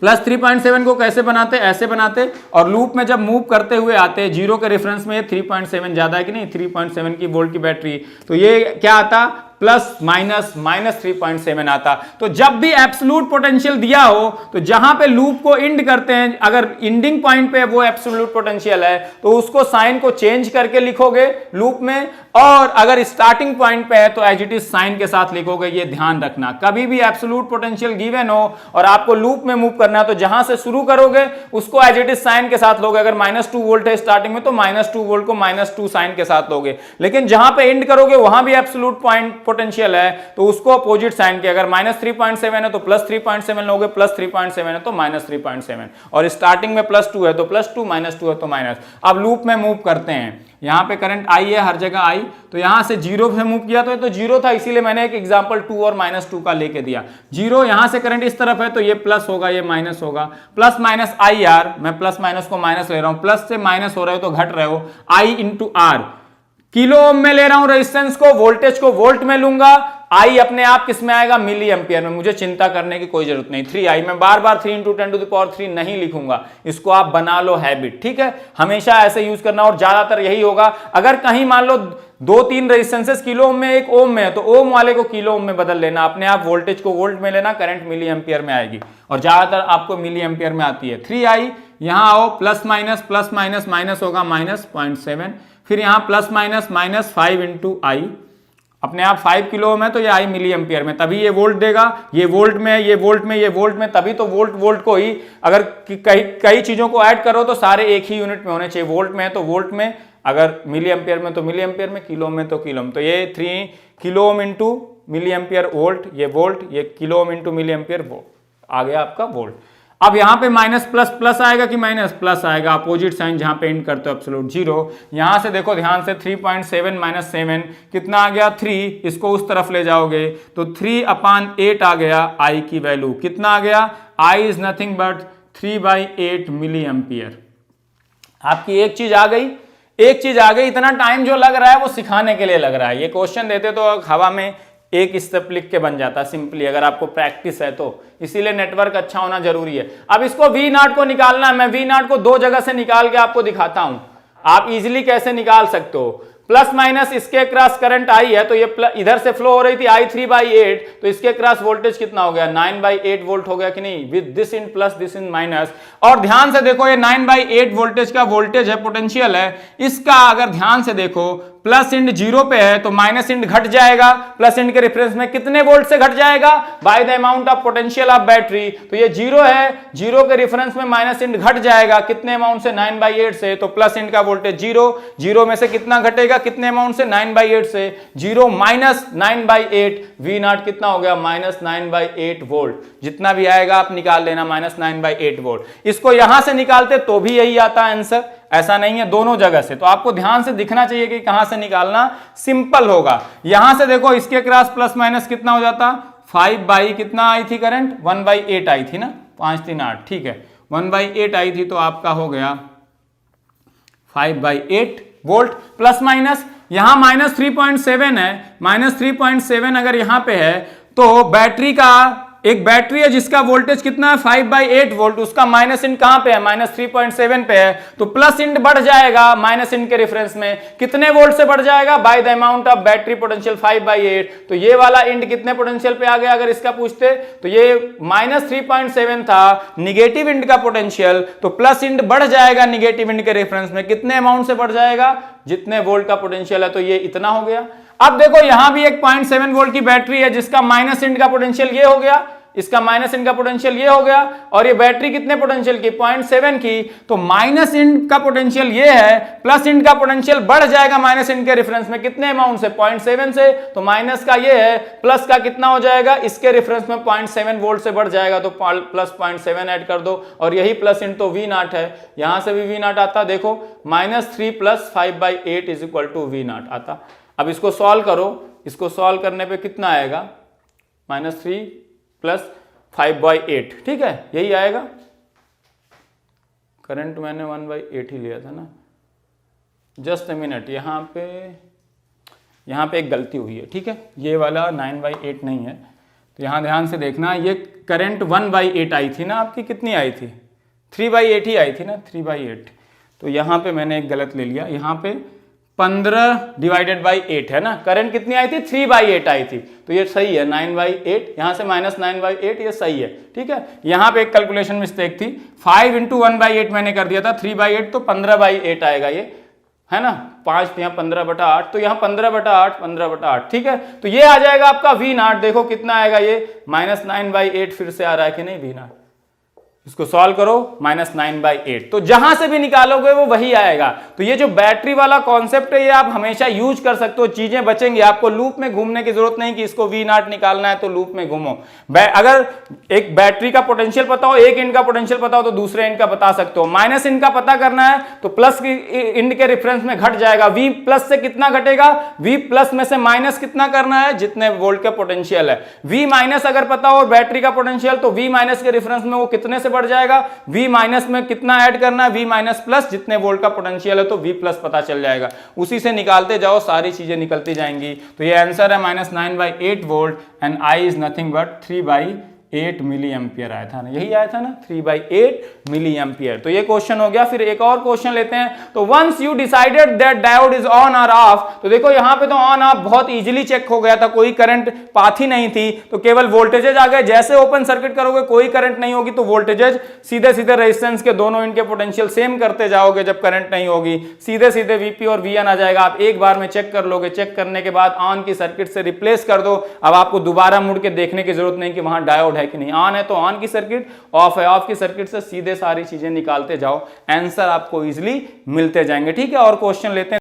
+3.7 को कैसे बनाते, ऐसे बनाते, और लूप में जब मूव करते हुए आते 0 के रेफरेंस में, 3.7 ज्यादा है कि नहीं, 3.7 की वोल्ट की बैटरी, तो ये क्या आता, प्लस माइनस -3.7 आता। तो जब भी एब्सोल्यूट पोटेंशियल दिया हो, तो जहां पे लूप को इंड करते हैं, अगर इंडिंग पॉइंट पे वो एब्सोल्यूट पोटेंशियल है, तो उसको साइन को चेंज करके लिखोगे लूप में, और अगर स्टार्टिंग पॉइंट पे है तो एज इट इज साइन के साथ लिखोगे। ये ध्यान रखना, कभी भी एब्सोल्यूट पोटेंशियल गिवन हो और आपको लूप में मूव करना है, तो जहां से शुरू करोगे उसको एज इट इज साइन के साथ लोगे। अगर -2 वोल्ट है स्टार्टिंग में, तो -2 वोल्ट को -2 साइन के साथ लोगे, लेकिन जहां पे इंड करोगे वहां भी एब्सोल्यूट पॉइंट पोटेंशियल है, तो उसको अपोजिट साइन के, अगर -3.7 है तो +3.7 लोगे, +3.7 है तो -3.7, और स्टार्टिंग में +2 है तो +2, -2 है तो माइनस। अब लूप में मूव करते हैं, यहां पे करंट I है, हर जगह I, तो यहां से 0 से मूव किया तो ये तो 0 था, इसीलिए मैंने एक एग्जांपल 2 और -2 का लेके दिया। 0 यहां से करंट इस तरफ है तो ये प्लस होगा, ये माइनस होगा, प्लस माइनस IR, मैं प्लस माइनस को माइनस ले रहा हूं, प्लस से माइनस हो रहे हो तो घट रहे हो, I into R, kilo ohm में ले रहा हूं रेजिस्टेंस को, वोल्टेज को वोल्ट में लूंगा, आई अपने आप किस में आएगा, मिली एम्पियर में। मुझे चिंता करने की कोई जरूरत नहीं। 3i, मैं बार बार 3 × 10⁻³ नहीं लिखूंगा, इसको आप बना लो हैबिट, ठीक है, हमेशा ऐसे यूज करना, और ज्यादातर यही होगा। अगर कहीं मान लो 2-3 रेजिस्टेंसेस किलो ओम में, एक ओम में है, तो ओम वाले को किलो ओम में बदल लेना, अपने आप वोल्टेज को वोल्ट में लेना, करंट मिली एम्पियर में आएगी, और ज्यादातर आपको मिली एम्पियर में आती है। 3i, यहां आओ, प्लस माइनस माइनस होगा -0.7, फिर यहां प्लस माइनस -5 इंटू आई, अपने आप 5 किलो में, तो ये आई मिली एम्पियर में, तभी ये वोल्ट देगा, ये वोल्ट में, ये वोल्ट में, ये वोल्ट में, तभी तो वोल्ट को ही, अगर कई चीजों को ऐड करो तो सारे एक ही यूनिट में होने चाहिए। वोल्ट में है तो वोल्ट में, अगर मिली एम्पियर में तो मिली एम्पियर में, किलो में तो किलो में। तो ये 3 kilo ohm into milli ampere volt, ये वोल्ट, ये kilo ohm into milli ampere volt, आ गया आपका वोल्ट। अब यहां पे माइनस प्लस प्लस आएगा कि माइनस प्लस आएगा, अपोजिट साइन जहां पे इंड करते हो एब्सोल्यूट 0। यहां से देखो ध्यान से, 3.7 - 7 कितना आ गया, 3, इसको उस तरफ ले जाओगे तो 3/8 आ गया, आई की वैल्यू कितना आ गया, I is nothing but 3/8 milli ampere. आपकी एक चीज आ गई, एक चीज आ गई, इतना टाइम जो लग रहा है वो सिखाने के लिए लग रहा है। ये क्वेश्चन देते तो हवा में एक स्टेप लिख के बन जाता सिंपली, अगर आपको प्रैक्टिस है तो, इसीलिए नेटवर्क अच्छा होना जरूरी है। अब इसको V0 को निकालना है, मैं V0 को 2 जगह से निकाल के आपको दिखाता हूं, आप इजीली कैसे निकाल सकते हो। प्लस माइनस इसके क्रॉस करंट आई है, तो ये इधर से फ्लो हो रही थी I 3/8, तो इसके क्रॉस वोल्टेज कितना हो गया, 9/8 वोल्ट हो गया कि नहीं, with this in plus this in minus. और ध्यान से देखो, ये 9/8 वोल्टेज का वोल्टेज है, पोटेंशियल है, इसका अगर ध्यान से देखो, प्लस इंड 0 पे है तो माइनस इंड घट जाएगा, प्लस इंड के रेफरेंस में कितने वोल्ट से घट जाएगा, bye the amount of potential of battery. तो ये 0 है, 0 के रेफरेंस में माइनस इंड घट जाएगा, कितने अमाउंट से, 9/8 से, तो प्लस इंड का वोल्टेज 0, 0 में से कितना घटेगा, कितने अमाउंट से, 9/8 से, 0 माइनस 9/8, V0 कितना हो गया, -9/8 वोल्ट। जितना भी आएगा आप निकाल लेना, -9/8 वोल्ट। इसको यहां से निकालते तो भी यही आता आंसर, ऐसा नहीं है, दोनों जगह से। तो आपको ध्यान से दिखना चाहिए कि कहां से निकालना, सिंपल होगा। यहां से देखो इसके क्रॉस प्लस माइनस कितना हो जाता, 5 बाई कितना आई थी करंट, 1/8 आई थी ना, 5 3 8, ठीक है 1/8 आई थी, तो आपका हो गया 5/8 वोल्ट प्लस माइनस। यहां -3.7 है, -3.7 अगर यहां पे है तो बैटरी का, एक बैटरी है जिसका वोल्टेज कितना है 5/8 वोल्ट, उसका माइनस इंड कहां पे है, -3.7 पे है, तो प्लस इंड बढ़ जाएगा माइनस इंड के रेफरेंस में, कितने वोल्ट से बढ़ जाएगा, bye the amount of battery potential 5/8। तो ये वाला इंड कितने पोटेंशियल पे आ गया, अगर इसका पूछते तो ये -3.7 था निगेटिव इंड का पोटेंशियल, तो प्लस इंड बढ़ जाएगा निगेटिव इंड के रेफरेंस में, कितने अमाउंट से बढ़ जाएगा, जितने वोल्ट का पोटेंशियल है, तो ये इतना हो गया। अब देखो यहां भी एक 0.7 वोल्ट की बैटरी है जिसका माइनस इंड का पोटेंशियल ये हो गया, इसका माइनस इंड का पोटेंशियल ये हो गया, और ये बैटरी कितने पोटेंशियल की, 0.7 की, तो माइनस इंड का पोटेंशियल ये है, प्लस इंड का पोटेंशियल बढ़ जाएगा माइनस इंड के रेफरेंस में, कितने अमाउंट से, 0.7 से, तो माइनस का ये है, प्लस का कितना हो जाएगा, इसके रेफरेंस में 0.7 वोल्ट से बढ़ जाएगा, तो प्लस 0.7 ऐड कर दो, और यही प्लस इंड तो V0 है, यहां से भी V0 आता, देखो -3 + 5/8 = V0 आता। अब इसको सॉल्व करो, इसको सॉल्व करने पे कितना आएगा, -3 + 5/8, ठीक है यही आएगा। करंट मैंने 1/8 ही लिया था ना, जस्ट अ मिनट, यहाँ पे एक गलती हुई है, ठीक है, ये वाला 9/8 नहीं है, तो यहाँ ध्यान से देखना, ये करंट 1/8 आई थी ना आपकी, कितनी आई थी, 3/8 ही आई थी ना, 3/8, तो यहाँ पे मैंने एक गलत ले लिया, यहाँ पे 15/8 है ना, करंट कितनी आई थी, 3/8 आई थी, तो ये सही है 9/8, यहां से -9/8, ये सही है, ठीक है। यहां पे एक कैलकुलेशन मिस्टेक थी, 5 × 1/8 मैंने कर दिया था, 3/8 तो 15/8 आएगा, ये है ना, 5 यहाँ 15/8, तो यहाँ 15/8, ठीक है, तो ये आ जाएगा आपका V0। देखो कितना आएगा ये, -9/8 फिर से आ रहा है कि नहीं V0, इसको सॉल्व करो, -9/8, तो जहां से भी निकालोगे वो वही आएगा। तो ये जो बैटरी वाला कॉन्सेप्ट है ये आप हमेशा यूज कर सकते हो, चीजें बचेंगी, आपको लूप में घूमने की जरूरत नहीं कि इसको V0 निकालना है तो लूप में घूमो। अगर एक बैटरी का पोटेंशियल पता हो, एक इंड का पोटेंशियल पता हो, तो दूसरे इंड का बता सकते हो। माइनस इंड का पता करना है तो प्लस इंड के रेफरेंस में घट जाएगा, V+ से कितना घटेगा, V+ में से माइनस कितना करना है, जितने वोल्ट का पोटेंशियल है। V- अगर पता हो बैटरी का पोटेंशियल, तो V- के रेफरेंस में वो कितने से बढ़ जाएगा, V- में कितना ऐड करना है, V- जितने वोल्ट का पोटेंशियल है तो V+ पता चल जाएगा, उसी से निकालते जाओ, सारी चीजें निकलती जाएंगी। तो ये आंसर है -9/8 volt and I is nothing but 3/8 milli ampere आया था ना, यही आया था ना 3/8 मिली एम्पियर। तो ये क्वेश्चन हो गया। फिर एक और क्वेश्चन लेते हैं। तो once you decided that diode is on और ऑफ, तो देखो यहां पे तो ऑन ऑफ बहुत इजीली चेक हो गया था, कोई करंट पाथ ही नहीं थी, तो केवल वोल्टेजेज आ गए। जैसे ओपन सर्किट करोगे कोई करंट नहीं होगी, तो वोल्टेजेज सीधे सीधे रेजिस्टेंस के दोनों इनके पोटेंशियल सेम करते जाओगे, जब करंट नहीं होगी सीधे सीधे Vp और Vn आ जाएगा। आप एक बार में चेक कर लोगे, चेक करने के बाद ऑन की सर्किट से रिप्लेस कर दो। अब आपको दोबारा मुड़ के देखने की जरूरत नहीं कि वहां डायोड है कि नहीं, ऑन है तो ऑन की सर्किट, ऑफ है ऑफ की सर्किट से सीधे सारी चीजें निकालते जाओ, आंसर आपको इजीली मिलते जाएंगे। ठीक है, और क्वेश्चन लेते हैं।